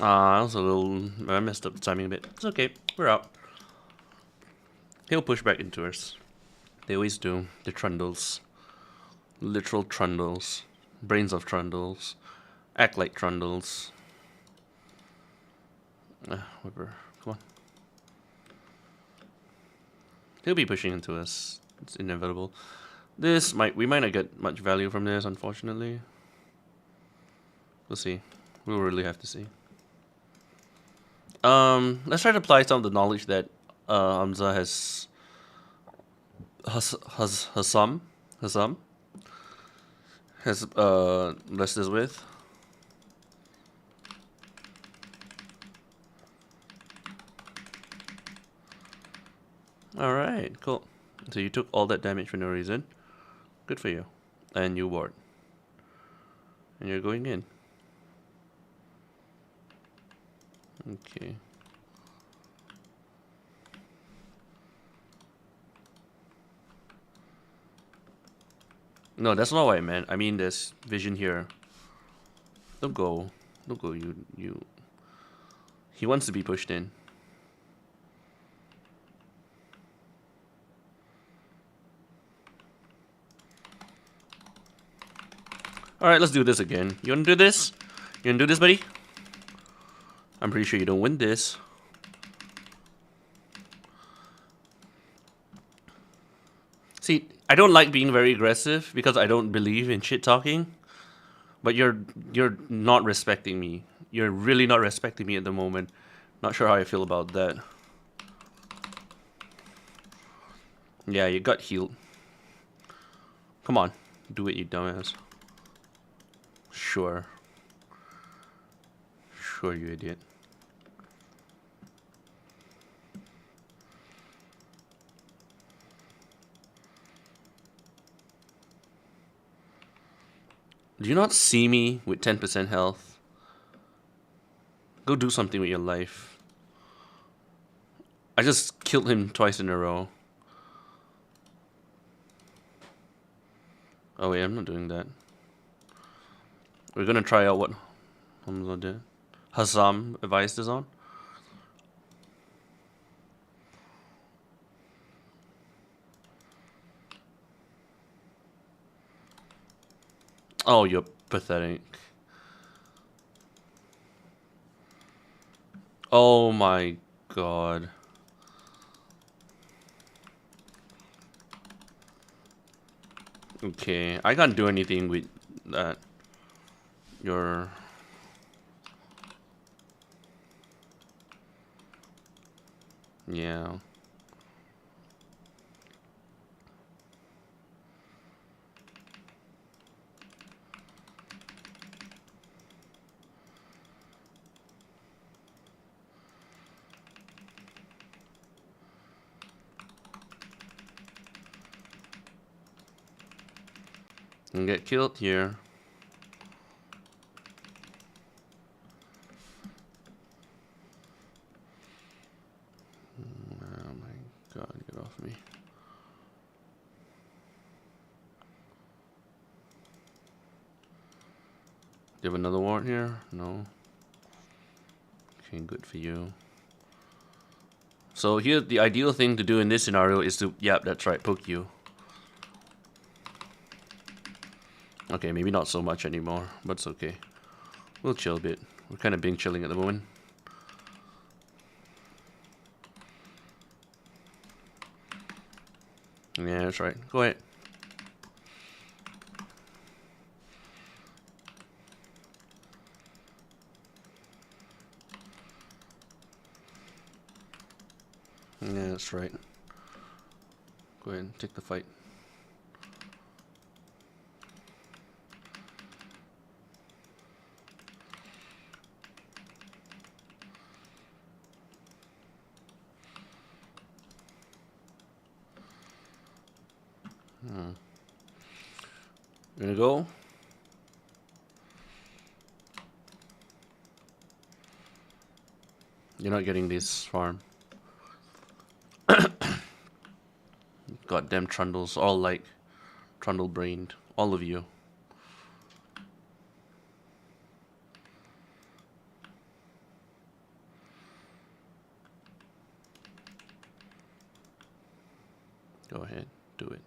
I was a little... I messed up the timing a bit. It's okay. We're out. He'll push back into us. They always do. They're Trundles. Literal Trundles. Brains of Trundles. Act like Trundles. Whatever. Come on. He'll be pushing into us. It's inevitable. We might not get much value from this, unfortunately. We'll see. We'll really have to see. Let's try to apply some of the knowledge that Hamza has blessed us with. Alright, cool. So you took all that damage for no reason. Good for you. And you ward. And you're going in. Okay. No, that's not what I meant. I mean, there's vision here. Don't go. Don't go, you. He wants to be pushed in. Alright, let's do this again. You wanna do this? You wanna do this, buddy? I'm pretty sure you don't win this. See, I don't like being very aggressive because I don't believe in shit talking. But you're not respecting me. You're really not respecting me at the moment. Not sure how I feel about that. Yeah, you got healed. Come on, do it, you dumbass. Sure. Sure, you idiot. Do you not see me with 10% health? Go do something with your life. I just killed him twice in a row. Oh wait, I'm not doing that. We're gonna try out what Hamza did. Hassam advised us on. Oh, you're pathetic. Oh my god. Okay, I can't do anything with that. You're... Yeah. And get killed here. Oh my god, get off me. Do you have another ward here? No. Okay, good for you. So here, the ideal thing to do in this scenario is to, yep, that's right, poke you. Okay, maybe not so much anymore, but it's okay. We'll chill a bit. We're kind of being chilling at the moment. Yeah, that's right. Go ahead. Yeah, that's right. Go ahead and take the fight. You gonna go? You're not getting this farm. Goddamn trundles, all like trundle brained. All of you. Go ahead, do it.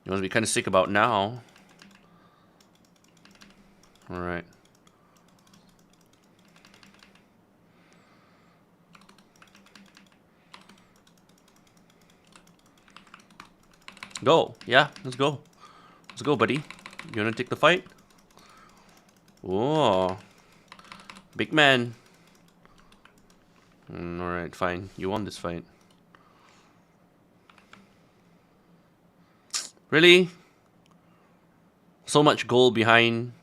You want to be kind of sick about now. Alright. Go. Yeah, let's go. Let's go, buddy. You wanna take the fight? Whoa. Big man. Alright, fine. You won this fight. Really? So much gold behind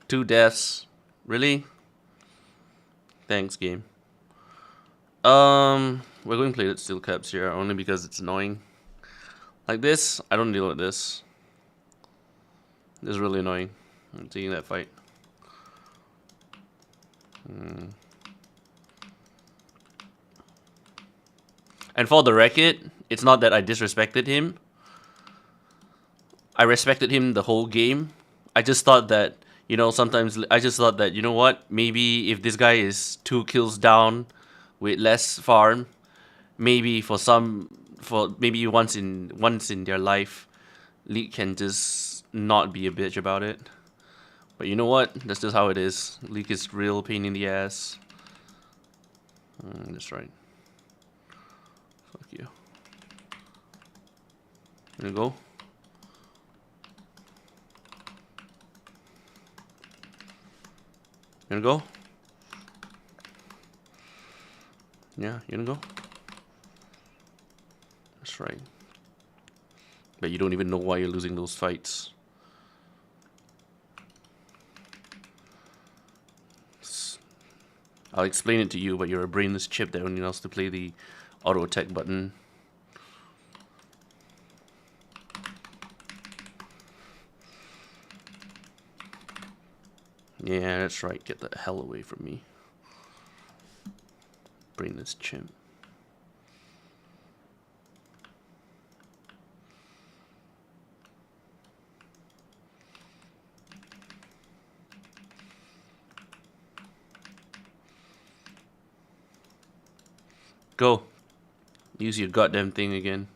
2 deaths. Really? Thanks, game. We're going to play steel caps here only because it's annoying. Like this, I don't deal with this. This is really annoying. I'm taking that fight. And for the record, it's not that I disrespected him. I respected him the whole game. I just thought that, you know, sometimes I just thought that, you know what, maybe if this guy is 2 kills down with less farm, maybe for maybe once in their life, League can just not be a bitch about it. But you know what? That's just how it is. League is real pain in the ass. That's right. Fuck you. There you go. You gonna go? Yeah, you gonna go? That's right. But you don't even know why you're losing those fights. I'll explain it to you, but you're a brainless chip that only knows to play the auto attack button. Yeah, that's right. Get the hell away from me. Brainless chimp. Go. Use your goddamn thing again.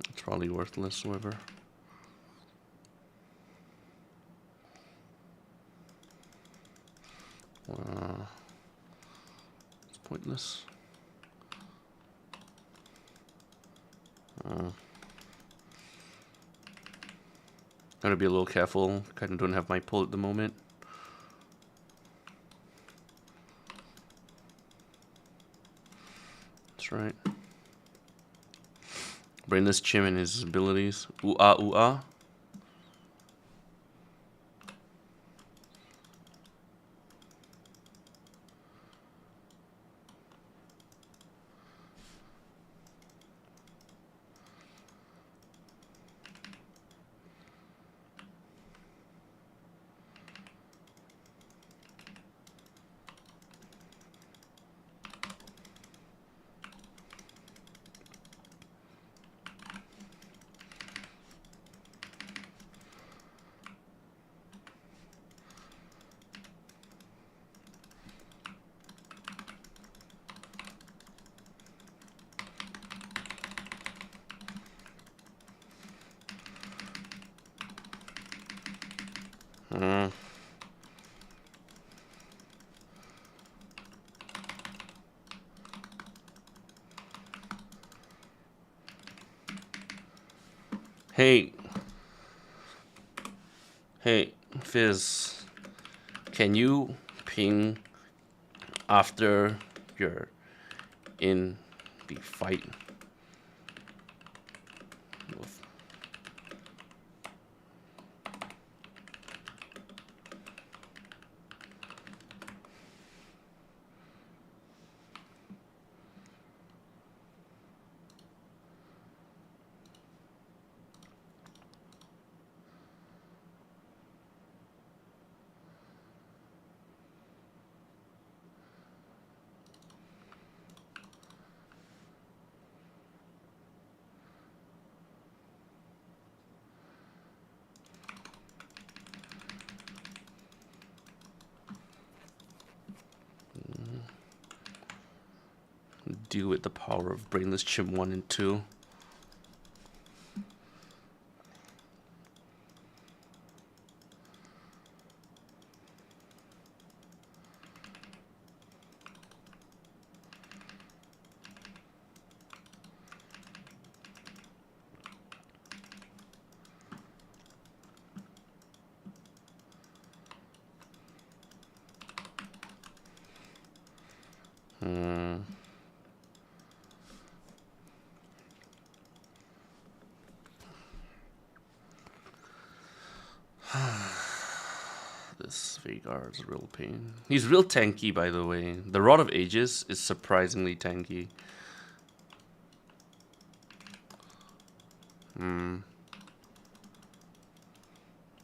It's probably worthless, whoever. It's pointless. Gotta be a little careful. Kinda don't have my pull at the moment. That's right. Brainless Chim and his abilities. Ooh ah, ooh ah. Hey. Hey, Fizz. Can you ping after you're in the fight? Deal with the power of Brainless Chim 1 and 2. This Vagar is a real pain. He's real tanky, by the way. The Rod of Ages is surprisingly tanky.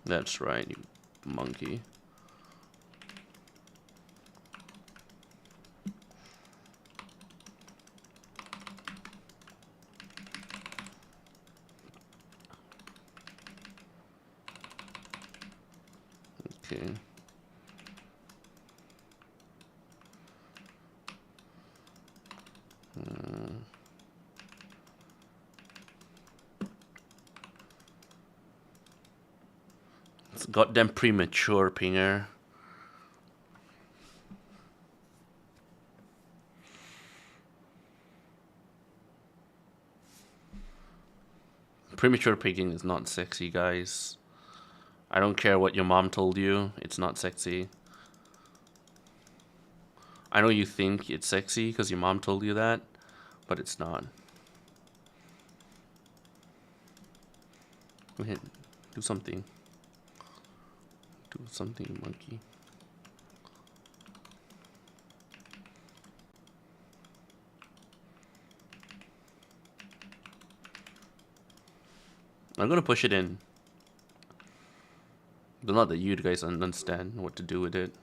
That's right, you monkey. Okay. It's goddamn premature, Pinger. Premature picking is not sexy, guys. I don't care what your mom told you, it's not sexy. I know you think it's sexy because your mom told you that, but it's not. Go ahead, do something. Do something, monkey. I'm gonna push it in. But not that you guys understand what to do with it.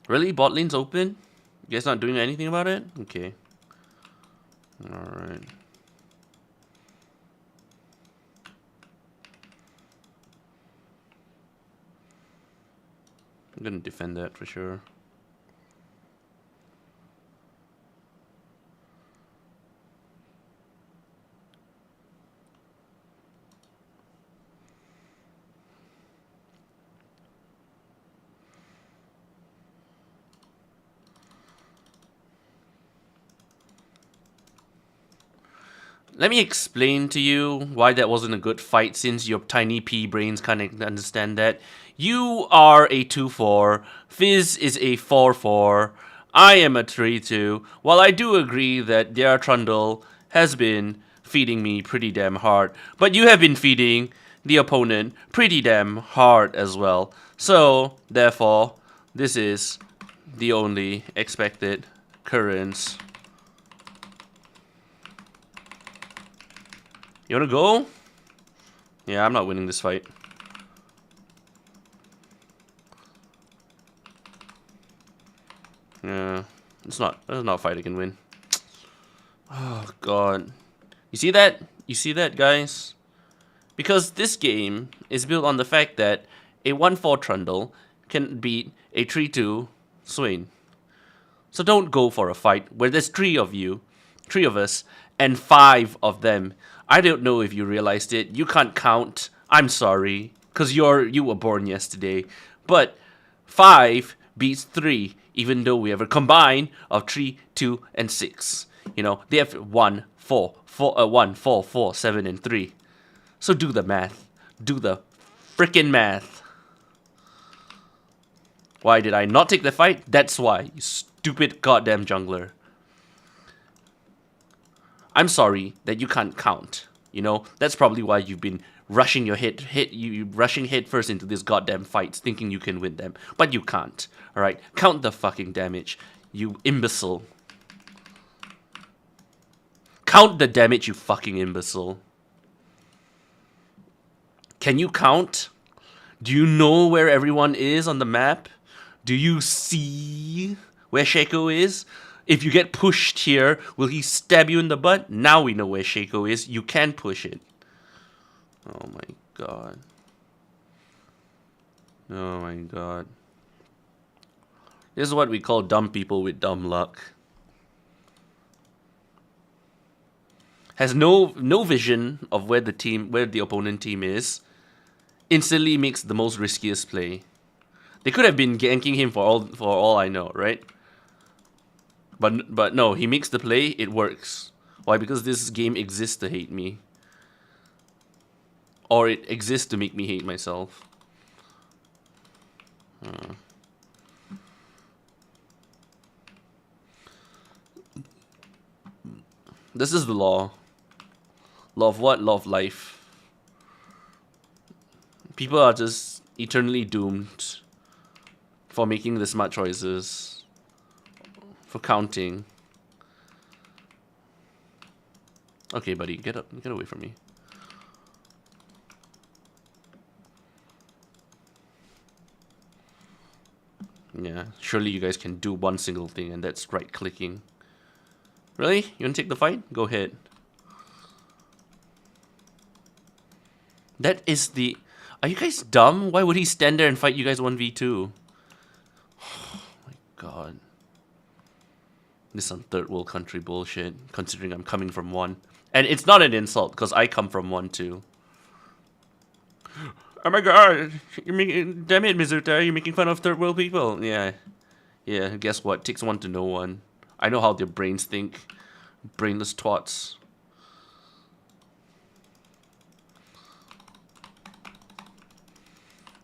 Really? Bot lane's open? You guys not doing anything about it? Okay. Alright. I'm gonna defend that for sure. Let me explain to you why that wasn't a good fight, since your tiny pea brains can't understand that. You are a 2-4, Fizz is a 4-4, I am a 3-2. While I do agree that their Trundle has been feeding me pretty damn hard, but you have been feeding the opponent pretty damn hard as well. So, therefore, this is the only expected occurrence. You wanna go? Yeah, I'm not winning this fight. Yeah, it's not a fight I can win. Oh god. You see that? You see that, guys? Because this game is built on the fact that a 1-4 Trundle can beat a 3-2 Swain. So don't go for a fight where there's 3 of you, 3 of us, and 5 of them. I don't know if you realized it. You can't count. I'm sorry, cause you were born yesterday. But 5 beats 3, even though we have a combine of 3, 2, and 6. You know, they have 1, 4, 1, 4, 4, 7, and 3. So do the math. Do the frickin' math. Why did I not take the fight? That's why, you stupid goddamn jungler. I'm sorry that you can't count. You know, that's probably why you've been rushing your rushing head first into these goddamn fights, thinking you can win them, but you can't. All right, count the fucking damage, you imbecile. Count the damage, you fucking imbecile. Can you count? Do you know where everyone is on the map? Do you see where Shaco is? If you get pushed here, will he stab you in the butt? Now we know where Shaco is. You can push it. Oh my god. Oh my god. This is what we call dumb people with dumb luck. Has no vision of where the opponent team is. Instantly makes the most riskiest play. They could have been ganking him for all I know, right? But no, he makes the play, it works. Why? Because this game exists to hate me. Or it exists to make me hate myself. This is the law. Law of what? Law of life. People are just eternally doomed for making the smart choices. For counting. Okay, buddy, get up, get away from me. Yeah, surely you guys can do one single thing, and that's right-clicking. Really? You wanna take the fight? Go ahead. That is the... Are you guys dumb? Why would he stand there and fight you guys 1v2? Oh my god. This is some third world country bullshit, considering I'm coming from one. And it's not an insult, because I come from one too. Oh my god, you're making... Damn it, Mizuta, you're making fun of third world people. Yeah. Yeah, guess what? Takes one to know one. I know how their brains think. Brainless twats.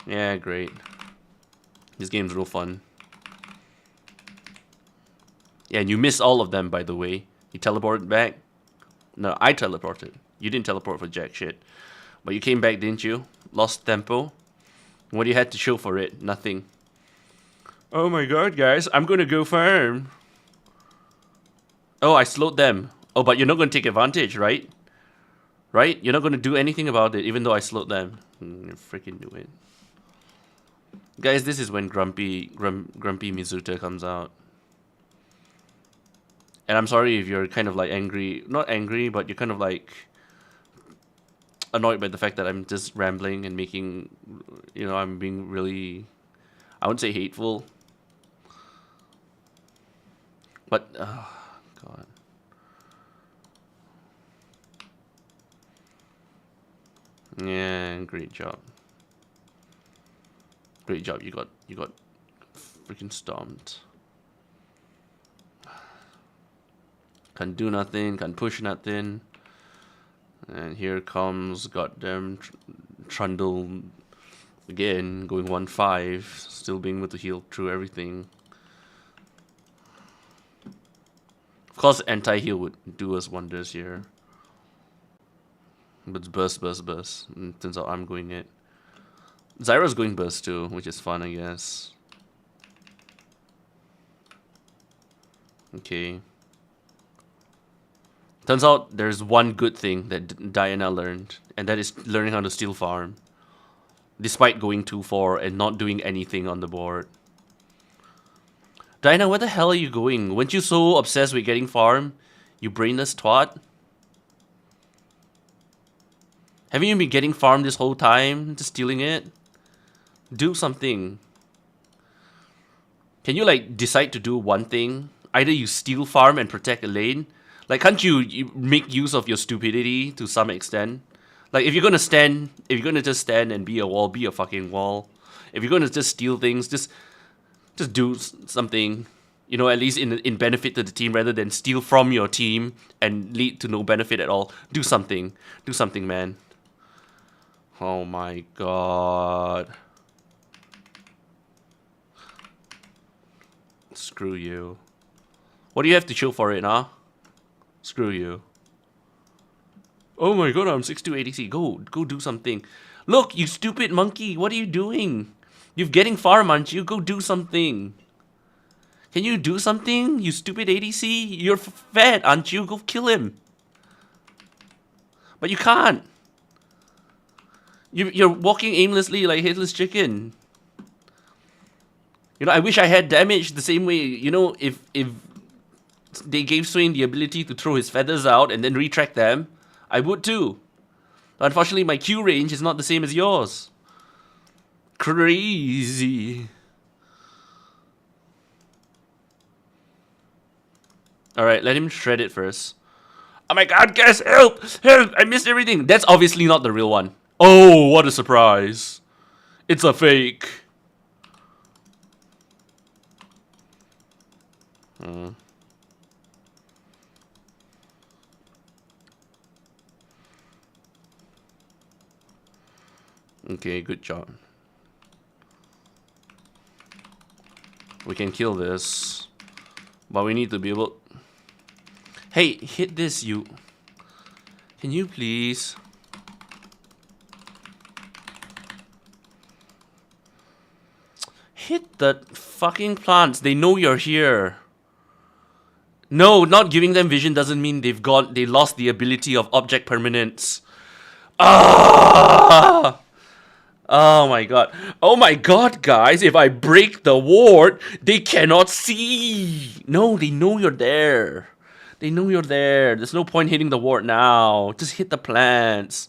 Yeah, great. This game's real fun. Yeah, and you missed all of them, by the way. You teleported back? No, I teleported. You didn't teleport for jack shit. But you came back, didn't you? Lost tempo. What do you had to show for it? Nothing. Oh my god, guys. I'm gonna go farm. Oh, I slowed them. Oh, but you're not gonna take advantage, right? Right? You're not gonna do anything about it, even though I slowed them. You freaking do it. Guys, this is when Grumpy Mizuta comes out. And I'm sorry if you're kind of like angry. Not angry, but you're kind of like annoyed by the fact that I'm just rambling and making, you know, I'm being really, I wouldn't say hateful. But, oh, God. Yeah, great job. Great job, you got freaking stomped. Can't do nothing, can't push nothing. And here comes goddamn Trundle again, going 1-5, still being able to heal through everything. Of course, anti-heal would do us wonders here. But it's burst. And turns out I'm going it. Zyra's going burst too, which is fun, I guess. Okay. Turns out there's one good thing that Diana learned, and that is learning how to steal farm. Despite going 2-4 and not doing anything on the board. Diana, where the hell are you going? Weren't you so obsessed with getting farm? You brainless twat? Haven't you been getting farm this whole time? Just stealing it? Do something. Can you like decide to do one thing? Either you steal farm and protect a lane. Like, can't you make use of your stupidity to some extent? Like, if you're gonna just stand and be a wall, be a fucking wall. If you're gonna just steal things, just do something. You know, at least in benefit to the team, rather than steal from your team and lead to no benefit at all. Do something. Do something, man. Oh my god. Screw you. What do you have to chill for it, huh? Screw you. Oh my god, I'm 6'2" ADC. Go do something. Look, you stupid monkey. What are you doing? You're getting farm, aren't you? Go do something. Can you do something, you stupid ADC? You're fat, aren't you? Go kill him. But you can't. You're walking aimlessly like headless chicken. You know, I wish I had damage the same way. You know, if they gave Swain the ability to throw his feathers out and then retract them, I would too. Unfortunately, my Q range is not the same as yours. Crazy. Alright, let him shred it first. Oh my god, guys, help! Help! I missed everything! That's obviously not the real one. Oh, what a surprise. It's a fake. Okay, good job. We can kill this. But we need to be able... Hey, hit this, you... Can you please... Hit the fucking plants. They know you're here. No, not giving them vision doesn't mean they lost the ability of object permanence. Ah! Oh my god. Oh my god, guys. If I break the ward, they cannot see. No, they know you're there. They know you're there. There's no point hitting the ward now. Just hit the plants.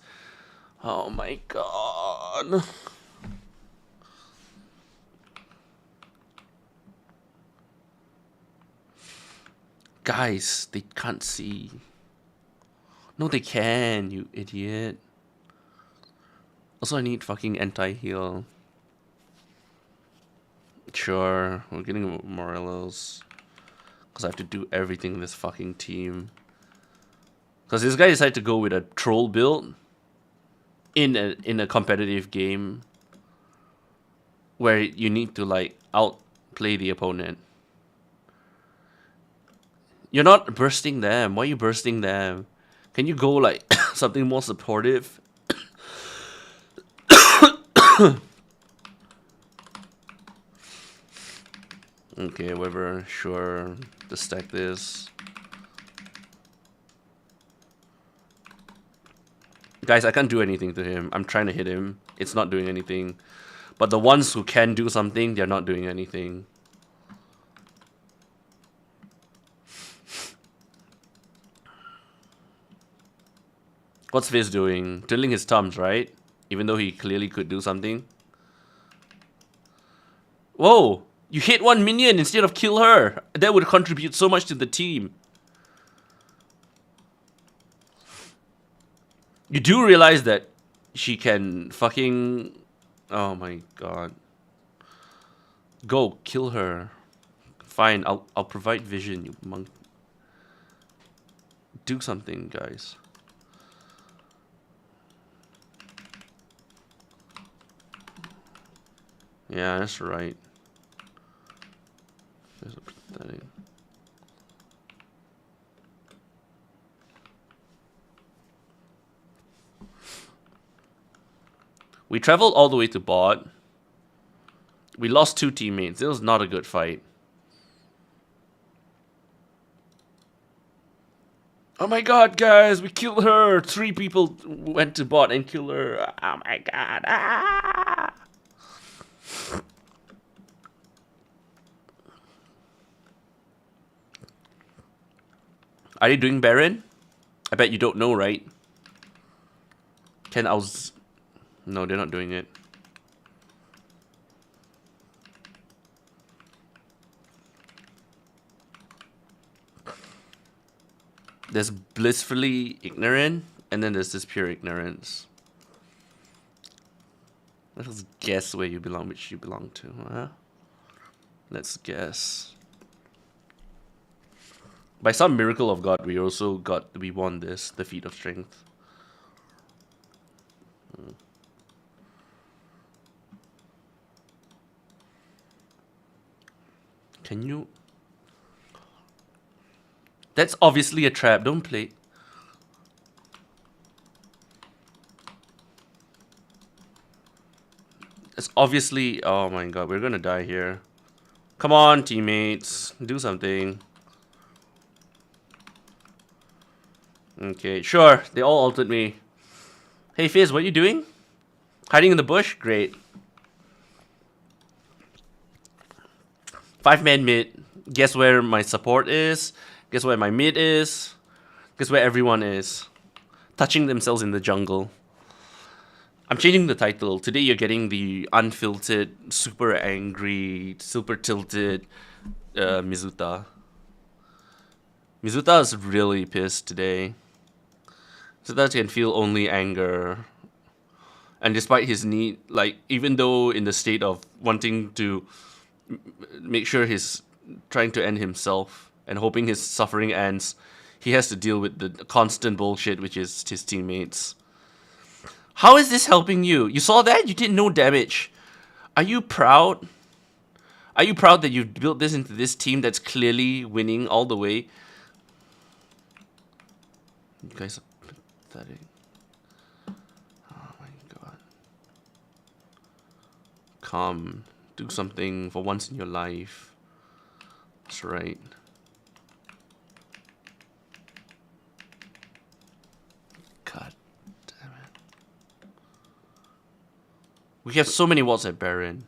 Oh my god. Guys, they can't see. No, they can, you idiot. Also, I need fucking anti-heal. Sure, we're getting Morelos. Because I have to do everything in this fucking team. Because this guy decided to go with a troll build in a competitive game where you need to like outplay the opponent. You're not bursting them. Why are you bursting them? Can you go like something more supportive? Okay, whatever. Sure. Just stack this. Guys, I can't do anything to him. I'm trying to hit him. It's not doing anything. But the ones who can do something, they're not doing anything. What's Fizz doing? Twiddling his thumbs, right? Even though he clearly could do something. Whoa! You hit one minion instead of kill her. That would contribute so much to the team. You do realize that she can fucking... Oh my god. Go, kill her. Fine, I'll provide vision, you monk. Do something, guys. Yeah, that's right. There's a pathetic. We traveled all the way to bot. We lost 2 teammates. It was not a good fight. Oh my god, guys, we killed her. 3 people went to bot and killed her. Oh my god. Ah! Are they doing Baron? I bet you don't know, right? No, they're not doing it. There's blissfully ignorant, and then there's this pure ignorance. Let's guess where you belong, which you belong to, huh? Let's guess. By some miracle of God, we won this, the feat of strength. Can you? That's obviously a trap. Don't play. It's obviously. Oh my god, we're gonna die here. Come on, teammates, do something. Okay, sure. They all ulted me. Hey Fizz, what are you doing? Hiding in the bush? Great. 5-man mid. Guess where my support is? Guess where my mid is? Guess where everyone is? Touching themselves in the jungle. I'm changing the title. Today you're getting the unfiltered, super angry, super tilted Mizuta. Mizuta is really pissed today. Mizuta can feel only anger. And despite his need, like, even though in the state of wanting to make sure he's trying to end himself and hoping his suffering ends, he has to deal with the constant bullshit, which is his teammates. How is this helping you? You saw that? You did no damage. Are you proud? Are you proud that you've built this into this team that's clearly winning all the way? You guys are pathetic. Oh my god. Come. Do something for once in your life. That's right. God damn it. We have so many walls at Baron.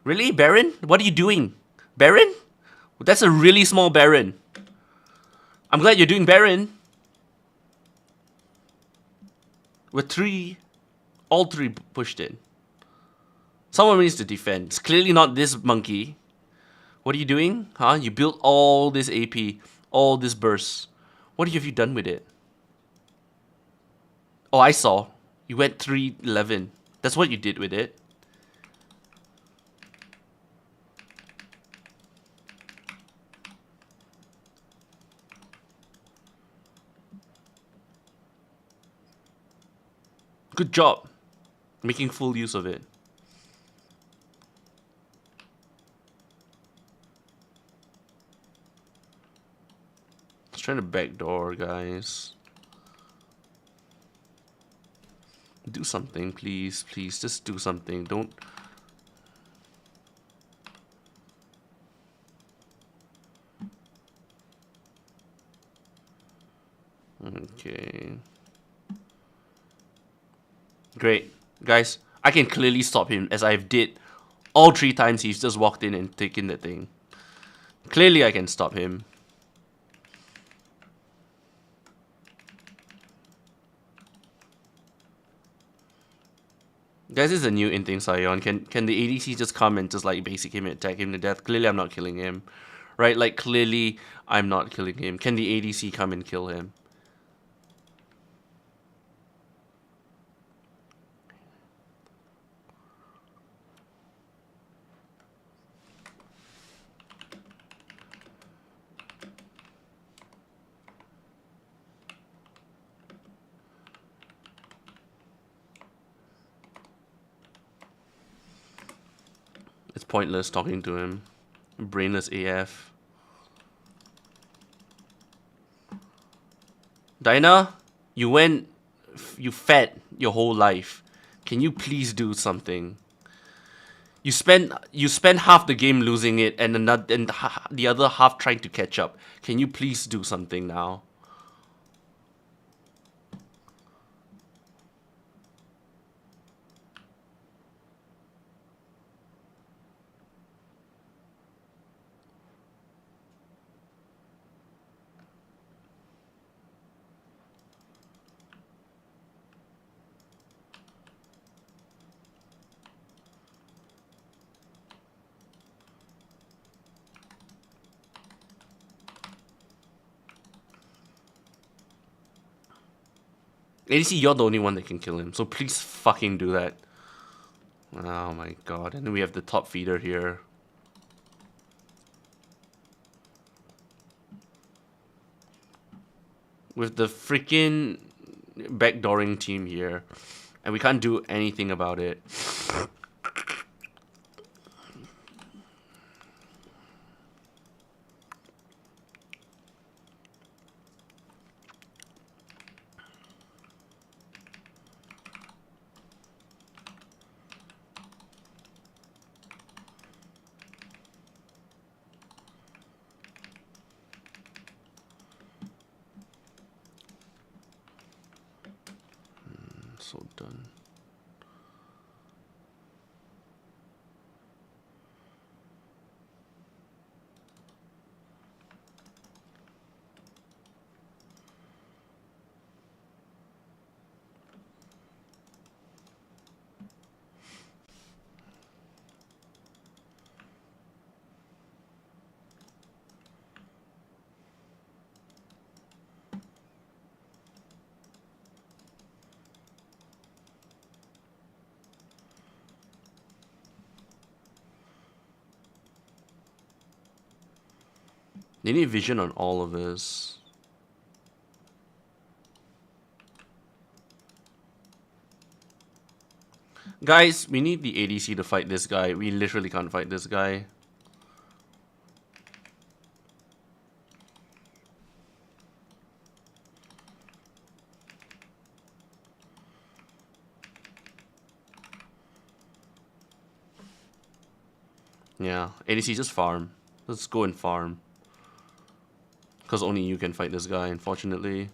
Really, Baron? What are you doing? Baron? That's a really small Baron. I'm glad you're doing Baron. With all three pushed in. Someone needs to defend. It's clearly not this monkey. What are you doing? Huh? You built all this AP, all this burst. What have you done with it? Oh, I saw. You went 311. That's what you did with it. Good job. Making full use of it. Let's try to backdoor, guys. Do something, please. Please, just do something. Don't... Okay. Great. Guys, I can clearly stop him, as I've did all 3 times he's just walked in and taken the thing. Clearly I can stop him. Guys, this is a new in thing, Sion. Can the ADC just come and just like basic him and attack him to death? Clearly I'm not killing him. Right? Like clearly I'm not killing him. Can the ADC come and kill him? It's pointless talking to him. Brainless AF. Dinah, you fed your whole life. Can you please do something? You spend half the game losing it and the other half trying to catch up. Can you please do something now? ADC, you're the only one that can kill him, so please fucking do that. Oh my god, and then we have the top feeder here. With the freaking backdooring team here, and we can't do anything about it. So done. They need vision on all of this. Guys, we need the ADC to fight this guy. We literally can't fight this guy. Yeah, ADC just farm. Let's go and farm. Because only you can fight this guy, unfortunately.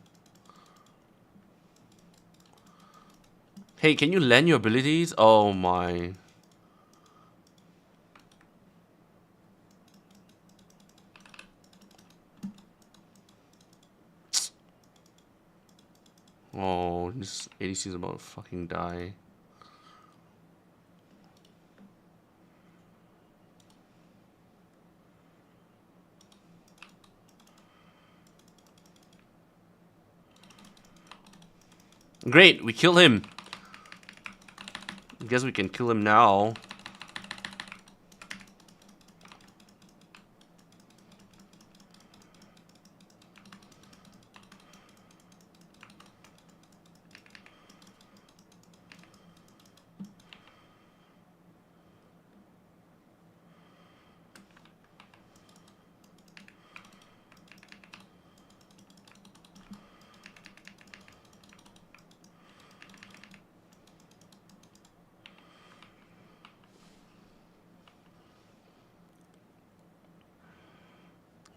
Hey, can you lend your abilities? Oh my. Oh, this ADC is about to fucking die. Great, we killed him. I guess we can kill him now.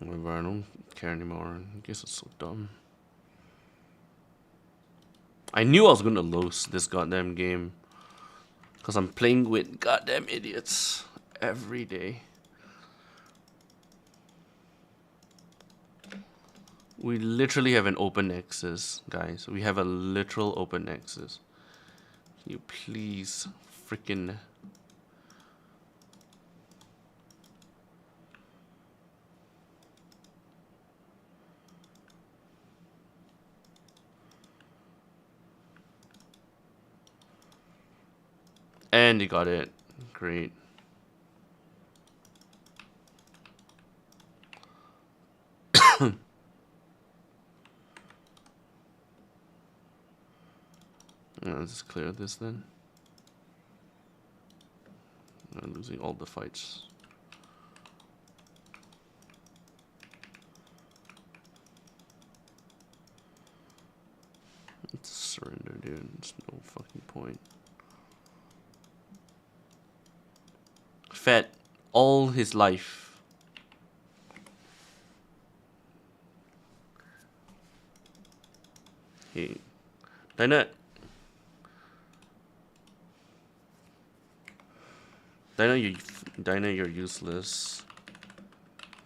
Whatever, I don't care anymore. I guess it's so dumb. I knew I was gonna lose this goddamn game. Because I'm playing with goddamn idiots every day. We literally have an open nexus, guys. We have a literal open nexus. Can you please freaking... And you got it. Great. Let's just clear this then. I'm losing all the fights. Let's surrender, dude. There's no fucking point. Fed all his life. Hey, Dinah. Dinah, you're useless.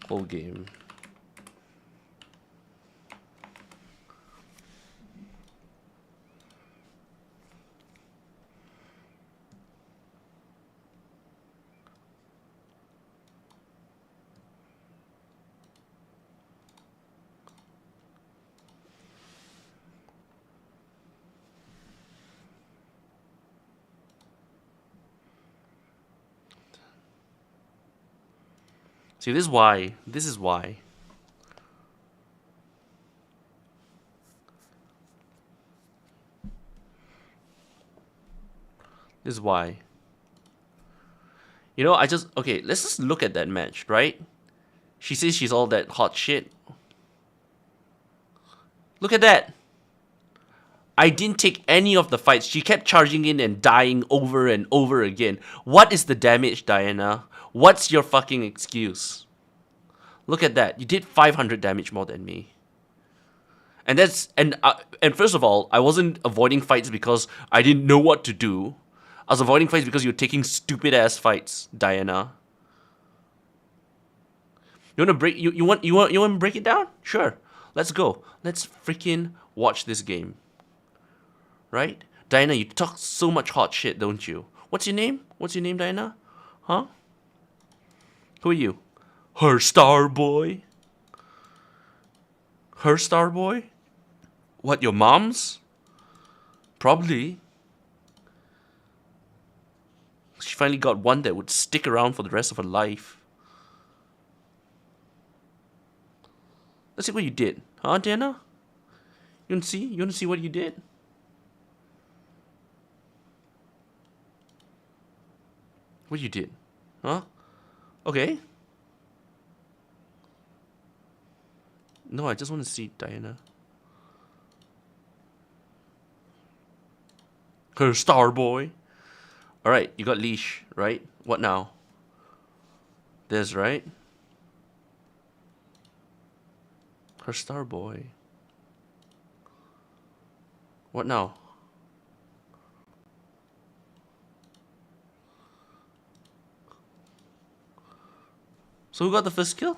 Whole game. See, this is why. This is why. This is why. You know, okay, let's just look at that match, right? She says she's all that hot shit. Look at that. I didn't take any of the fights. She kept charging in and dying over and over again. What is the damage, Diana? What's your fucking excuse? Look at that. You did 500 damage more than me. And and first of all, I wasn't avoiding fights because I didn't know what to do. I was avoiding fights because you're taking stupid ass fights, Diana. You wanna break you want to break it down? Sure. Let's go. Let's freaking watch this game. Right? Diana, you talk so much hot shit, don't you? What's your name? What's your name, Diana? Huh? Who are you? Her star boy? Her star boy? What, your mom's? Probably. She finally got one that would stick around for the rest of her life. Let's see what you did. Huh, Diana? You wanna see? You wanna see what you did? What you did? Huh? Okay. No, I just want to see Diana. Her star boy. Alright, you got leash, right? What now? This, right? Her star boy. What now? So who got the first kill?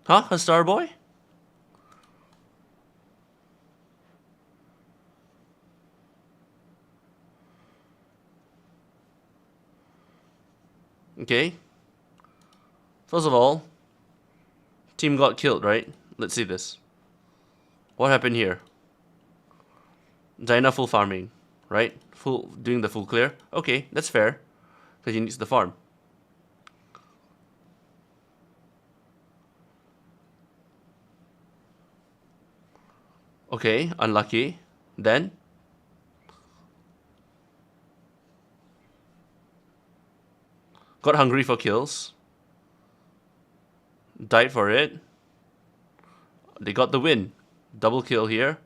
Huh? A star boy? Okay. First of all, team got killed, right? Let's see this. What happened here? Dinah full farming, right? Doing the full clear. Okay, that's fair. Because he needs the farm. Okay, unlucky. Then got hungry for kills. Died for it. They got the win. Double kill here.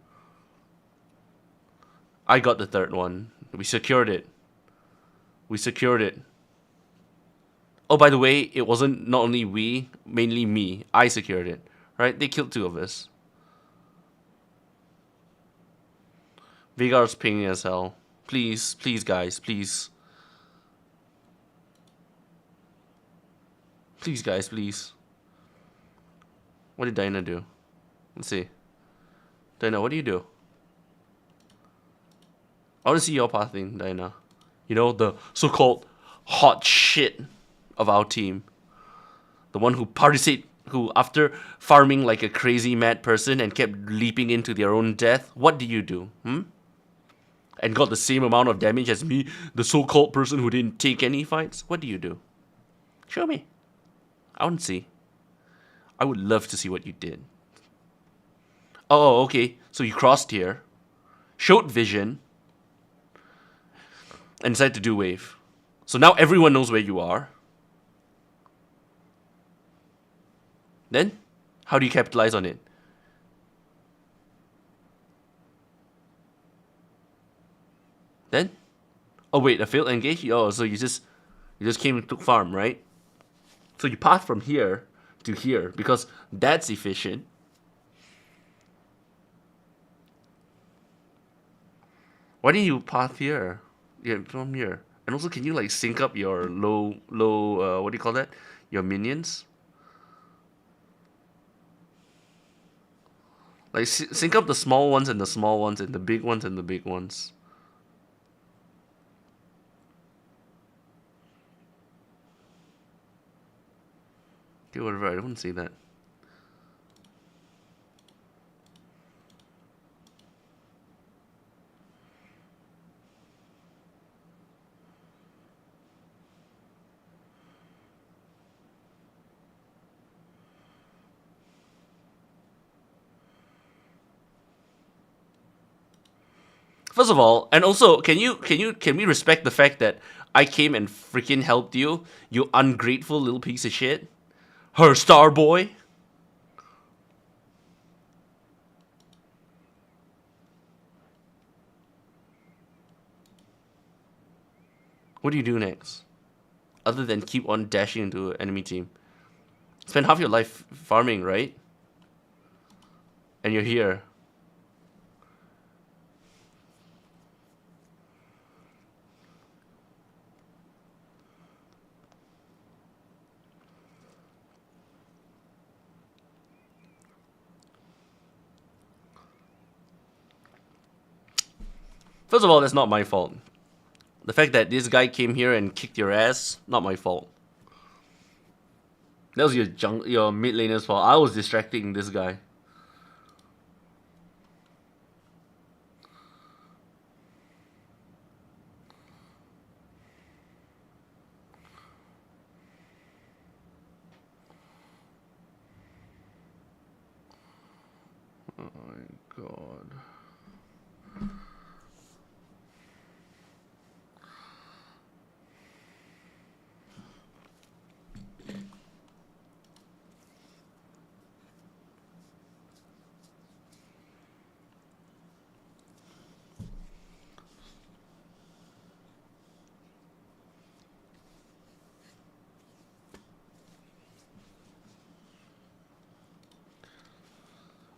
I got the third one. We secured it. We secured it. Oh, by the way, it wasn't not only we, mainly me. I secured it. Right? They killed 2 of us. Vigar's pinging as hell. Please, please, guys, please. Please, guys, please. What did Dinah do? Let's see. Dinah, what do you do? I want to see your pathing, Dinah. You know, the so-called hot shit of our team. The one who who after farming like a crazy mad person and kept leaping into their own death, what do you do? And got the same amount of damage as me, the so-called person who didn't take any fights? What do you do? Show me. I want to see. I would love to see what you did. Oh, okay. So you crossed here, showed vision, and decided to do wave. So now everyone knows where you are. Then, how do you capitalize on it? Then, oh wait, a failed engage. Oh, so you just came and took farm, right? So you path from here to here because that's efficient. Why didn't you path here? Yeah, from here. And also, can you like sync up your low, what do you call that? Your minions? Like sync up the small ones and the small ones and the big ones and the big ones. Okay, whatever. I don't want to see that. First of all, and also, can we respect the fact that I came and freaking helped you, you ungrateful little piece of shit? Her star boy. What do you do next? Other than keep on dashing into an enemy team. Spend half your life farming, right? And you're here. First of all, that's not my fault. The fact that this guy came here and kicked your ass, not my fault. That was your mid laner's fault. I was distracting this guy. Oh my god.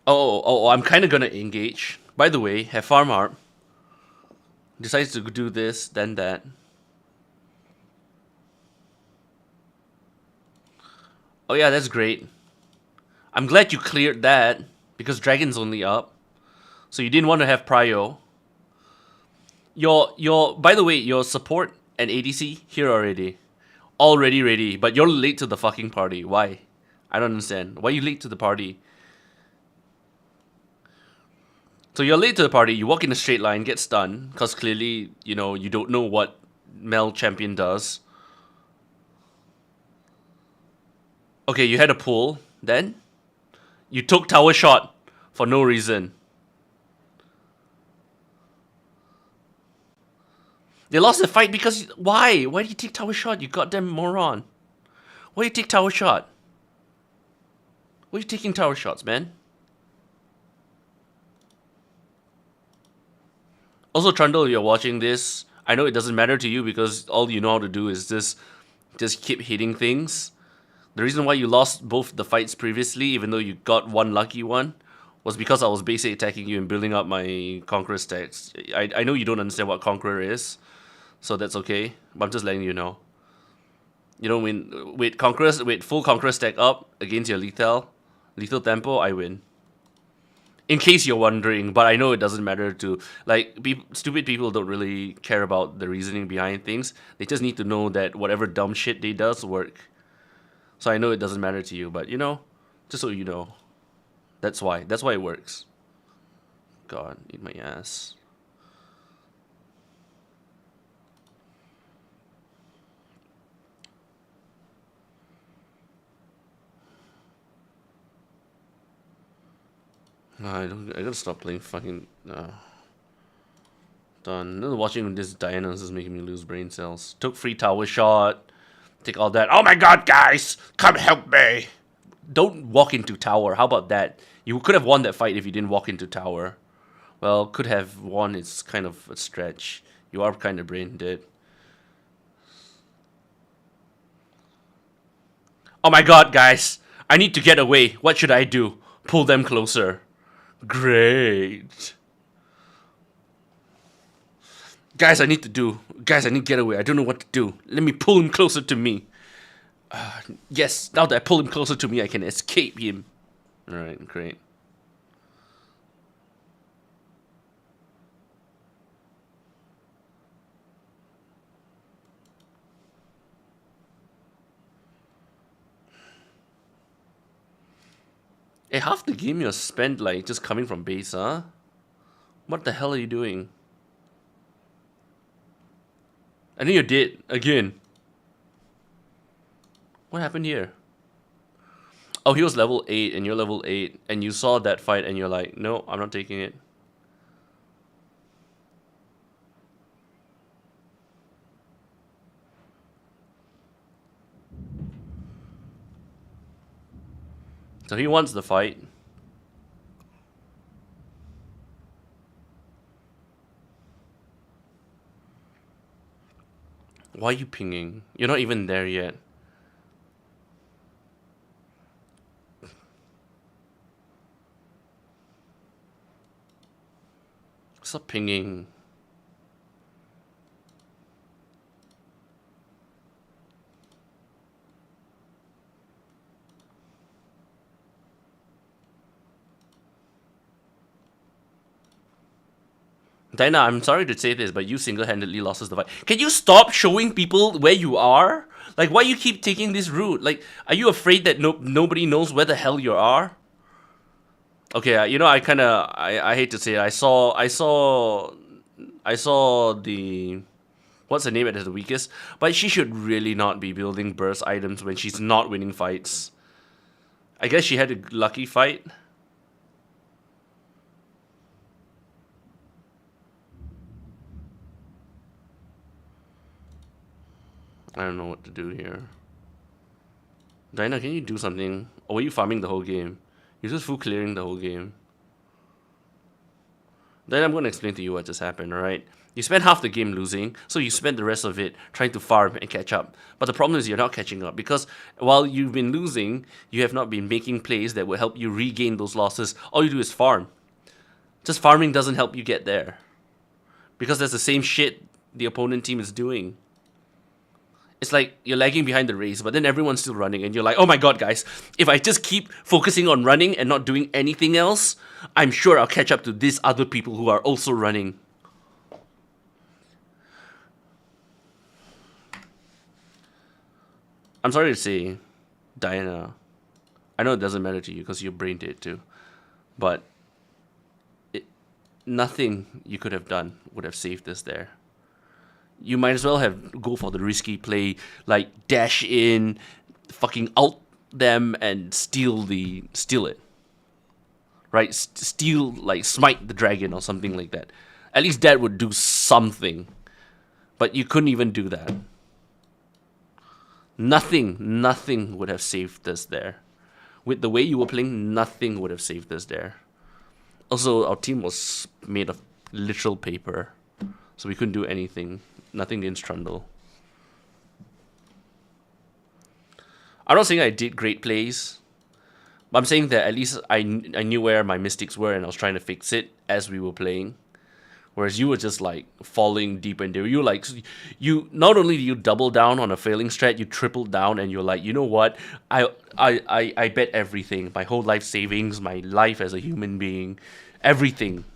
I'm kind of gonna engage. By the way, have farm art. Decides to do this, then that. Oh yeah, that's great. I'm glad you cleared that, because dragon's only up. So you didn't want to have prio. By the way, your support and ADC here already. Already ready, but you're late to the fucking party. Why? I don't understand. Why are you late to the party? So you're late to the party, you walk in a straight line, get stunned, because clearly, you know, you don't know what Mel Champion does. Okay, you had a pull, then you took tower shot for no reason. They lost the fight because why? Why did you take tower shot? You goddamn moron. Why you take tower shot? Why are you taking tower shots, man? Also, Trundle, you're watching this. I know it doesn't matter to you because all you know how to do is just keep hitting things. The reason why you lost both the fights previously, even though you got one lucky one, was because I was basically attacking you and building up my Conqueror stacks. I know you don't understand what Conqueror is, so that's okay. But I'm just letting you know. You don't win with full Conqueror stack up against your lethal tempo. I win. In case you're wondering, but I know it doesn't matter to like stupid people don't really care about the reasoning behind things. They just need to know that whatever dumb shit they does work. So I know it doesn't matter to you, but you know, just so you know, that's why it works. God, eat my ass. I gotta stop playing fucking. Done. Watching this Diana is making me lose brain cells. Took free tower shot. Take all that. Oh my god, guys! Come help me! Don't walk into tower. How about that? You could have won that fight if you didn't walk into tower. Well, could have won. It's kind of a stretch. You are kind of brain dead. Oh my god, guys! I need to get away. What should I do? Pull them closer. Great. Guys, I need to get away. I don't know what to do. Let me pull him closer to me. Yes, now that I pull him closer to me, I can escape him. Alright, great. Hey, half the game you're spent like just coming from base, huh? What the hell are you doing? I think you're dead again. What happened here? Oh, he was level 8 and you're level 8 and you saw that fight and you're like, no, I'm not taking it. So he wants the fight. Why are you pinging? You're not even there yet. Stop pinging. Dinah, I'm sorry to say this, but you single-handedly lost us the fight. Can you stop showing people where you are? Like, why you keep taking this route? Like, are you afraid that nobody knows where the hell you are? Okay, you know, I hate to say it. I saw the what's her name at the weakest, but she should really not be building burst items when she's not winning fights. I guess she had a lucky fight. I don't know what to do here. Dinah, can you do something? Or were you farming the whole game? You're just full clearing the whole game. Then I'm going to explain to you what just happened, alright? You spend half the game losing, so you spend the rest of it trying to farm and catch up. But the problem is you're not catching up because while you've been losing, you have not been making plays that will help you regain those losses. All you do is farm. Just farming doesn't help you get there because that's the same shit the opponent team is doing. It's like you're lagging behind the race, but then everyone's still running, and you're like, oh my god, guys, if I just keep focusing on running and not doing anything else, I'm sure I'll catch up to these other people who are also running. I'm sorry to say, Diana, I know it doesn't matter to you because you're brain dead too, but nothing you could have done would have saved us there. You might as well have go for the risky play, like dash in, fucking out them and steal it, right? Steal, like smite the dragon or something like that. At least that would do something, but you couldn't even do that. Nothing would have saved us there. With the way you were playing, nothing would have saved us there. Also, our team was made of literal paper, so we couldn't do anything. Nothing against Trundle. I'm not saying I did great plays, but I'm saying that at least I knew where my mistakes were and I was trying to fix it as we were playing. Whereas you were just like falling deep into you like you not only do you double down on a failing strat, you triple down and you're like, you know what? I bet everything, my whole life savings, my life as a human being, everything.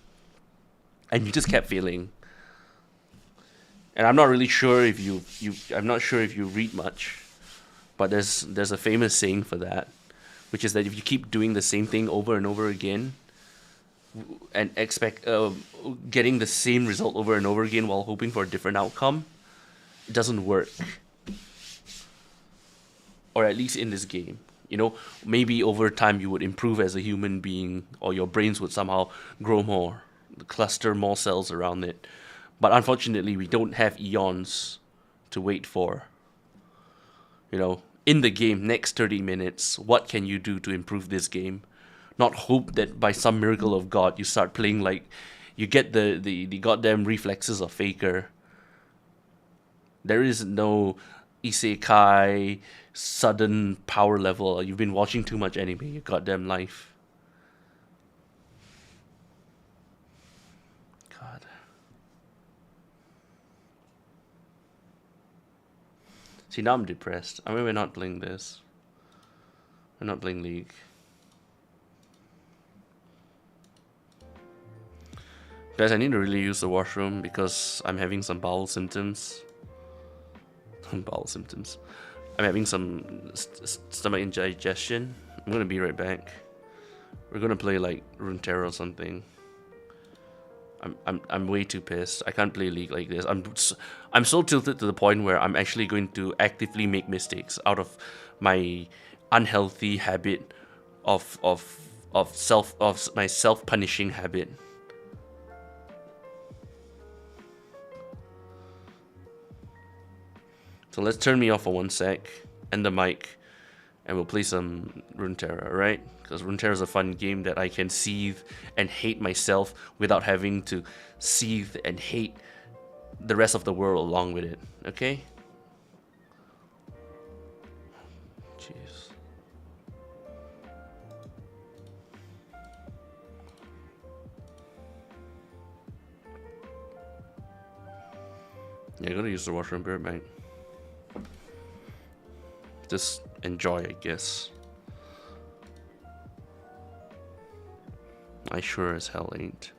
And you just kept failing. And I'm not really sure if I'm not sure if you read much, but there's a famous saying for that, which is that if you keep doing the same thing over and over again, and expect getting the same result over and over again while hoping for a different outcome, it doesn't work. Or at least in this game, you know, maybe over time you would improve as a human being, or your brains would somehow grow more, cluster more cells around it. But unfortunately, we don't have eons to wait for. You know, in the game, next 30 minutes, what can you do to improve this game? Not hope that by some miracle of God you start playing like you get the goddamn reflexes of Faker. There is no isekai sudden power level. You've been watching too much anime, your goddamn life. God. See, now I'm depressed. I mean, we're not playing this. We're not playing League. Guys, I need to really use the washroom because I'm having some bowel symptoms. Bowel symptoms. I'm having some stomach indigestion. I'm gonna be right back. We're gonna play like Runeterra or something. I'm way too pissed. I can't play League like this. I'm so tilted to the point where I'm actually going to actively make mistakes out of my unhealthy habit of my self-punishing habit. So let's turn me off for 1 sec, end the mic, and we'll play some Runeterra, right? Because Runeterra is a fun game that I can seethe and hate myself without having to seethe and hate the rest of the world along with it, okay? Jeez. Yeah, I gotta use the washroom, be right back. Just enjoy, I guess. I sure as hell ain't.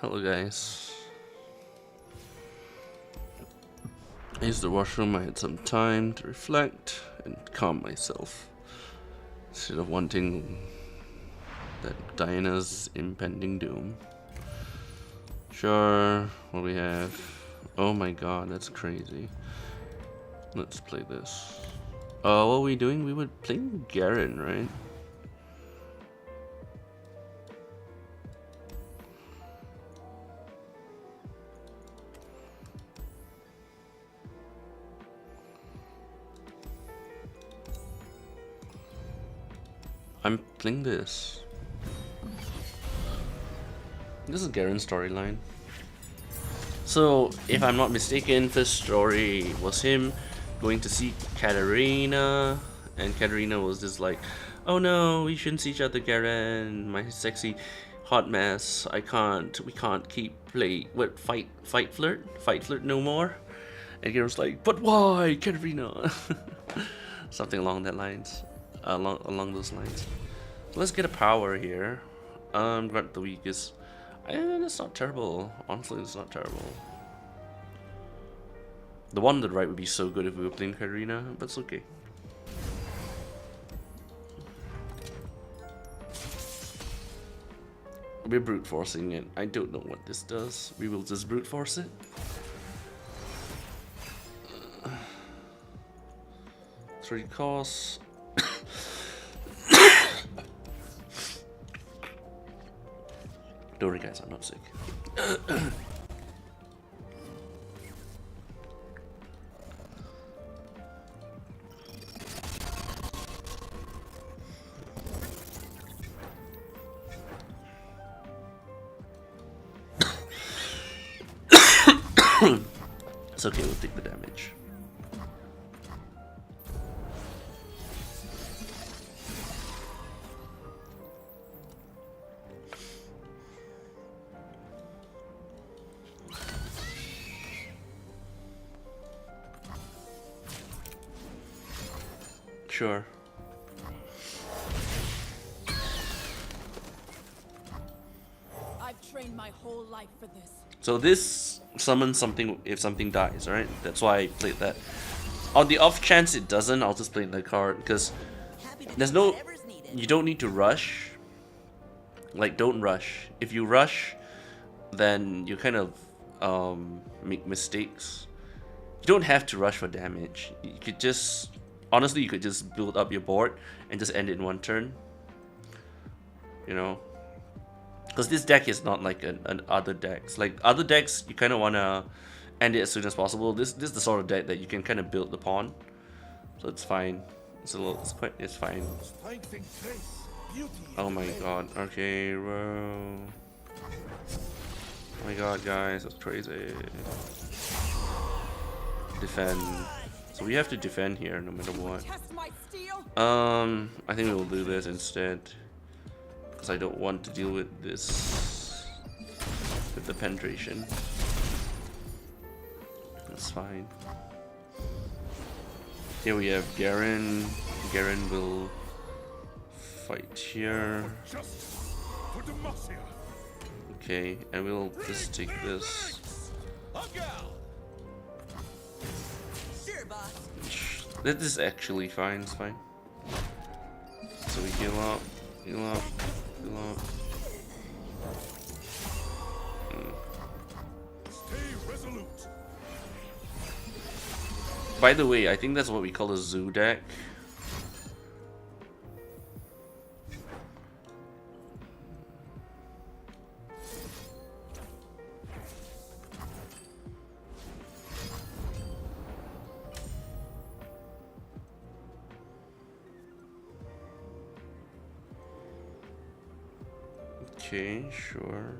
Hello guys. I used the washroom, I had some time to reflect and calm myself. Instead of wanting that Diana's impending doom. Sure, what we have? Oh my god, that's crazy. Let's play this. What were we doing? We were playing Garen, right? I'm playing this. This is Garen's storyline. So, if I'm not mistaken, first story was him going to see Katarina, and Katarina was just like, "Oh no, we shouldn't see each other, Garen. My sexy hot mess. We can't keep fight flirt no more." And Garen's like, "But why, Katarina?" Something along that lines. Along those lines. So let's get a power here. Grant the weakest. That's not terrible. Honestly, it's not terrible. The one on the right would be so good if we were playing Katarina, but it's okay. We're brute forcing it. I don't know what this does. We will just brute force it. 3 costs. Don't worry guys, I'm not sick. It's okay, we'll take the damage. Sure. I've trained my whole life for this. So this summons something if something dies, right? That's why I played that. On the off chance it doesn't, I'll just play the card because there's no. You don't need to rush. Like, don't rush. If you rush, then you kind of make mistakes. You don't have to rush for damage. You could just, honestly, you could just build up your board and just end it in one turn. You know, because this deck is not like an other decks. Like other decks, you kind of wanna end it as soon as possible. This is the sort of deck that you can kind of build upon, so it's fine. It's fine. Oh my god. Okay, bro. Oh my god, guys, that's crazy. Defend. So we have to defend here no matter what. I think we will do this instead. Because I don't want to deal with this. With the penetration. That's fine. Here we have Garen. Garen will fight here. Okay, and we'll just take this. This is actually fine, it's fine. So we heal up, heal up, heal up. By the way, I think that's what we call a zoo deck. Okay, sure.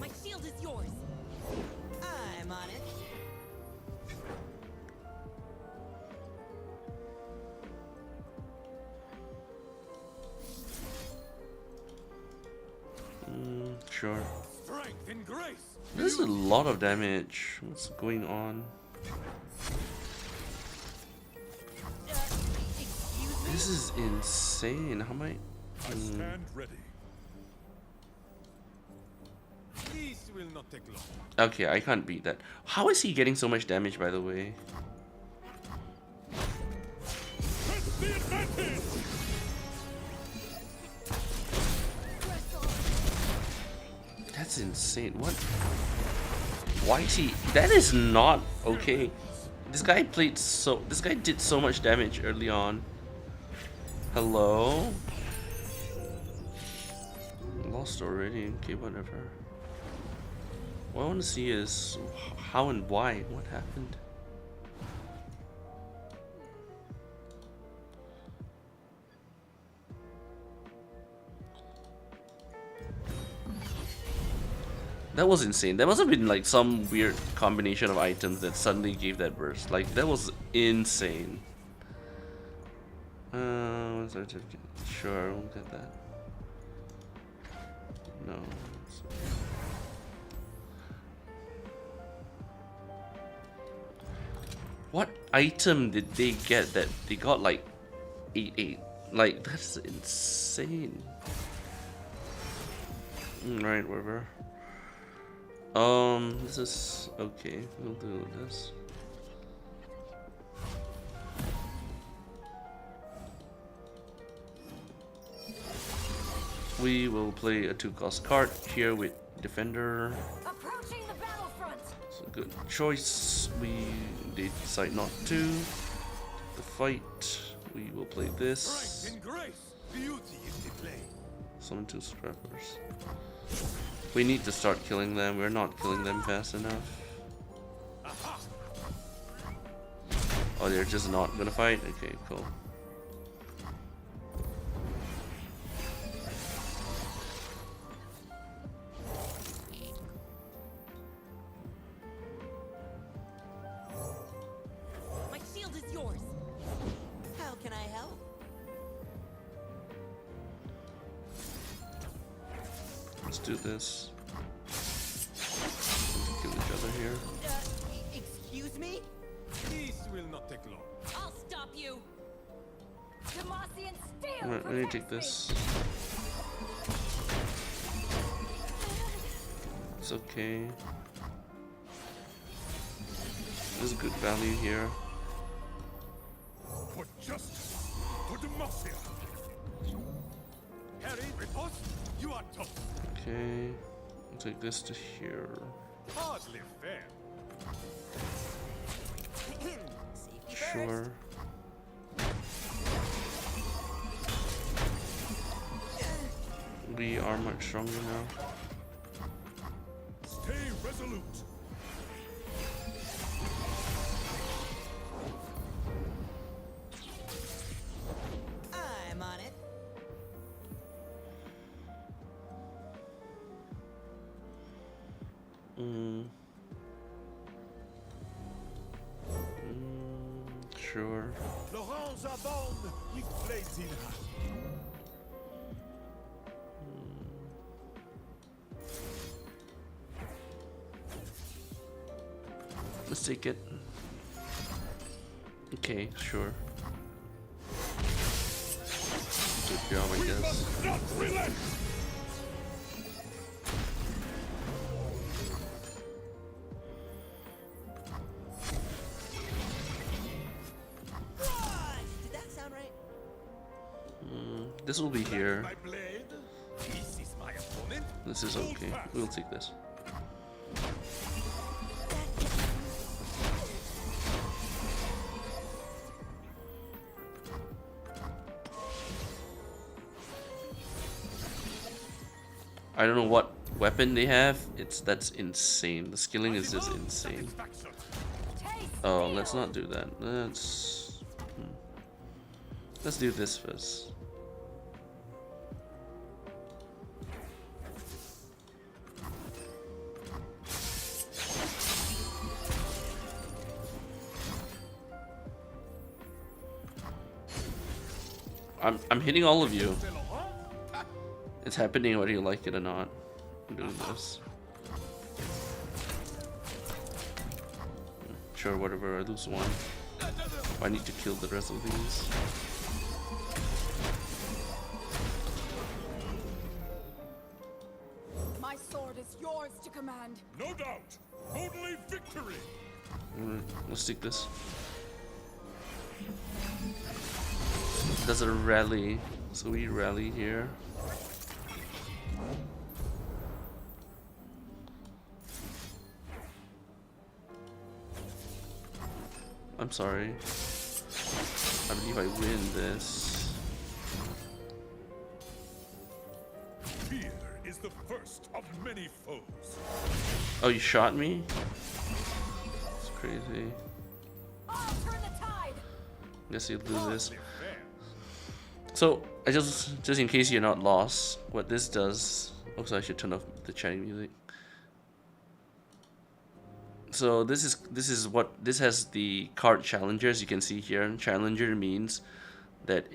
My shield is yours. I'm on it. Sure. Strength and grace. This is a lot of damage. What's going on? This is insane. How am I? I stand ready. This will not take long. Okay, I can't beat that. How is he getting so much damage, by the way? Press the advantage! That's insane. What? Why is he? That is not okay. This guy played so. This guy did so much damage early on. Hello? Lost already. Okay, whatever. What I want to see is how and why. What happened? That was insane. There must have been like some weird combination of items that suddenly gave that burst. Like that was insane. Sure, I won't get that. No. What item did they get that they got like 8/8? Like that's insane. Right, whatever. This is okay. We'll do this. We will play a 2-cost card here with Defender. Approaching the battlefront. It's a good choice. They decide not to. The fight. We will play this. Strength and grace. Beauty is the play. Summon 2 scrappers. We need to start killing them. We're not killing them fast enough. Oh, they're just not gonna fight? Okay, cool. My shield is yours. How can I help? Let's do this. Let's kill each other here. Excuse me? This will not take long. I'll stop you. Demacian steel. Alright, let me take this. It's okay. There's good value here. For justice. For democracy. Harry, riposte. You are tough. Okay. I'll take this to here. Hardly fair. Safety first. Sure. We are much stronger now. Stay resolute. I'm on it. Sure. Laurence abonde with blades in hand. Let's take it. Okay, sure. Good job, I guess. Must not relent. Did that sound right? This will be here. My blade. This is my opponent. This is okay. We'll take this. I don't know what weapon they have. That's insane. The skilling is just insane. Oh, let's not do that. Let's do this first. I'm hitting all of you. It's happening whether you like it or not. I'm doing this. Sure, whatever. I lose one. I need to kill the rest of these. hand. No doubt. Only victory. Alright, let's take this. Does a rally. So we rally here. I'm sorry. I believe I win this. Fear is the first of many foes. Oh, you shot me? It's crazy. I'll turn the tide. Guess you'll do this. Hardly fair. So, I just in case you're not lost, what this does. Also, I should turn off the chatting music. So this has the card challengers. You can see here. Challenger means that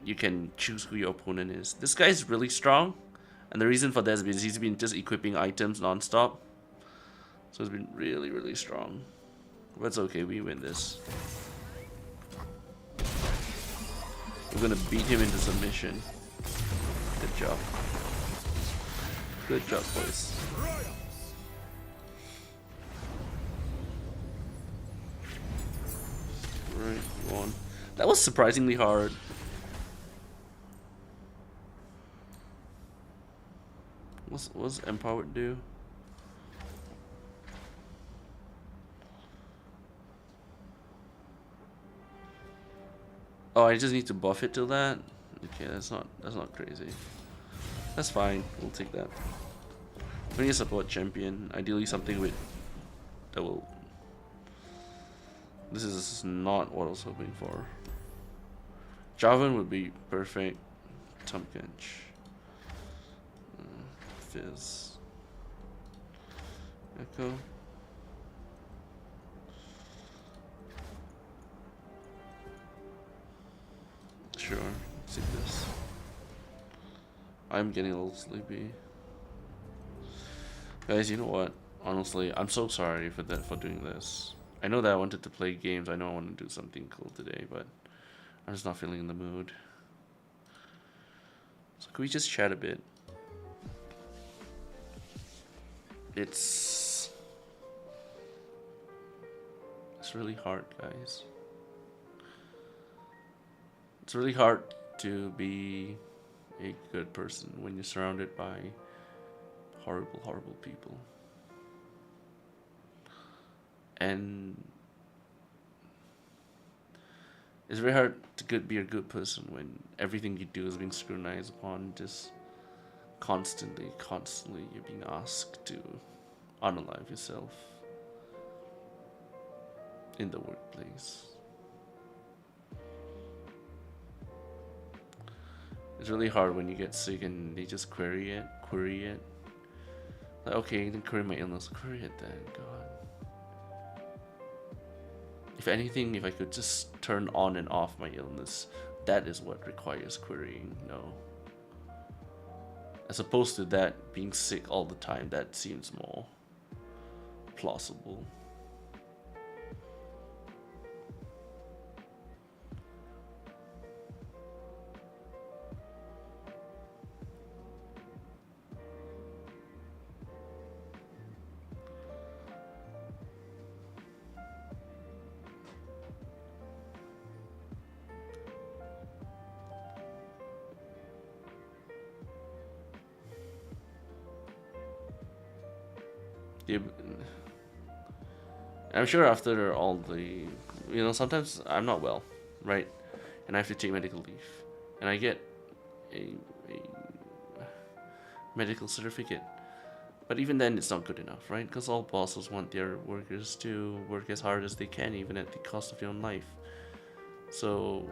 you can choose who your opponent is. This guy is really strong, and the reason for that is because he's been just equipping items non-stop. So it's been really, really strong. But it's okay, we win this. We're gonna beat him into submission. Good job. Good job, boys. Right, go on. That was surprisingly hard. What's Empowered do? Oh, I just need to buff it to that? Okay, that's not crazy. That's fine, we'll take that. We need a support champion, ideally something with that will. This is not what I was hoping for. Javan would be perfect. Tumkench. Fizz. Echo. Sure, let's see this. I'm getting a little sleepy. Guys, you know what? Honestly, I'm so sorry for doing this. I know that I wanted to play games. I know I want to do something cool today, but I'm just not feeling in the mood. So can we just chat a bit? It's really hard, guys. It's really hard to be a good person when you're surrounded by horrible, horrible people. And it's very hard to be a good person when everything you do is being scrutinized upon. Just constantly you're being asked to unalive yourself in the workplace. It's really hard when you get sick and they just query it. Like, okay, then query my illness. Query it then, God. If anything, if I could just turn on and off my illness, that is what requires querying, no. As opposed to that being sick all the time, that seems more plausible. I'm sure after all the, sometimes I'm not well, right? And I have to take medical leave. And I get a medical certificate. But even then, it's not good enough, right? Because all bosses want their workers to work as hard as they can, even at the cost of their own life. So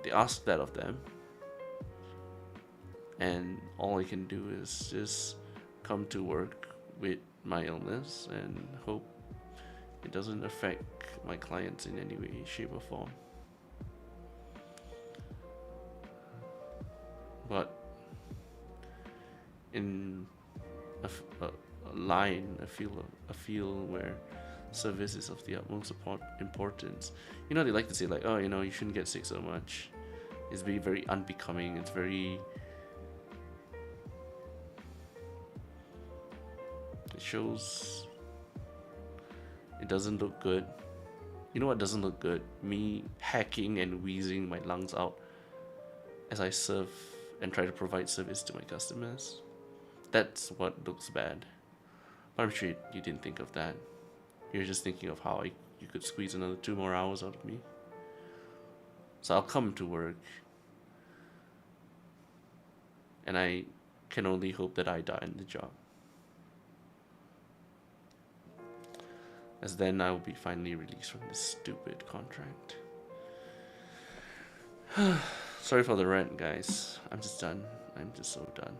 they ask that of them. And all I can do is just come to work with my illness and hope it doesn't affect my clients in any way, shape, or form. But in a field where service is of the utmost importance, they like to say like, oh, you shouldn't get sick so much. It's very unbecoming. It's very. It shows. It doesn't look good. You know what doesn't look good? Me hacking and wheezing my lungs out as I serve and try to provide service to my customers. That's what looks bad. But I'm sure you didn't think of that. You're just thinking of how you could squeeze another 2 more hours out of me. So I'll come to work, and I can only hope that I die in the job, as then I will be finally released from this stupid contract. Sorry for the rant, guys. I'm just done. I'm just so done.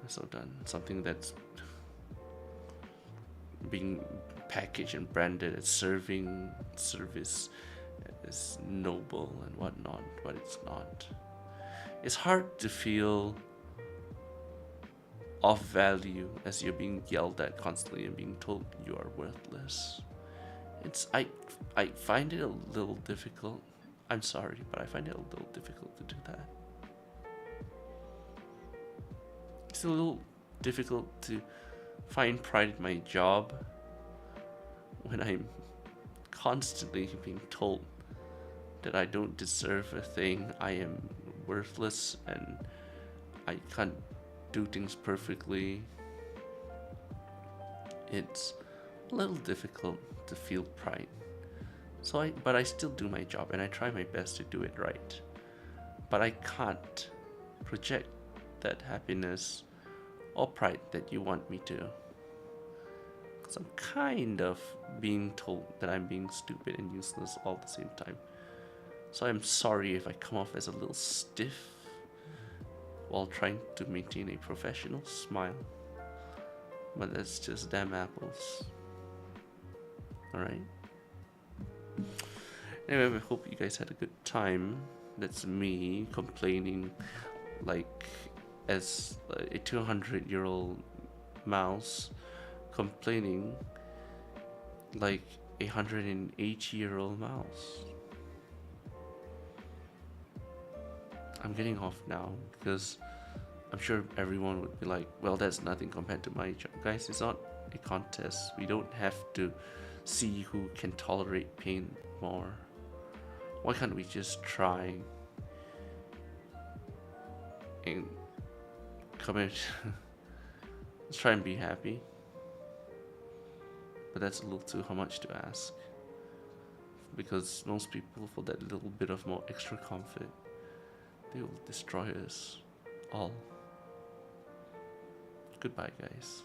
I'm so done. Something that's being packaged and branded as serving service is noble and whatnot, but it's not. It's hard to feel of value as you're being yelled at constantly and being told you are worthless. I find it a little difficult. I'm sorry, but I find it a little difficult to do that. It's a little difficult to find pride in my job when I'm constantly being told that I don't deserve a thing, I am worthless, and I can't do things perfectly. It's a little difficult to feel pride. But I still do my job and I try my best to do it right. But I can't project that happiness or pride that you want me to. Because I'm kind of being told that I'm being stupid and useless all at the same time. So I'm sorry if I come off as a little stiff while trying to maintain a professional smile. But that's just damn apples. Alright? Anyway, I hope you guys had a good time. That's me complaining like as a 200-year-old mouse complaining like a 180-year-old mouse. I'm getting off now because I'm sure everyone would be like, well, that's nothing compared to my job. Guys, it's not a contest. We don't have to see who can tolerate pain more. Why can't we just try and commit? Let's try and be happy. But that's a little too much to ask, because most people, for that little bit of more extra comfort, they will destroy us all. Goodbye, guys.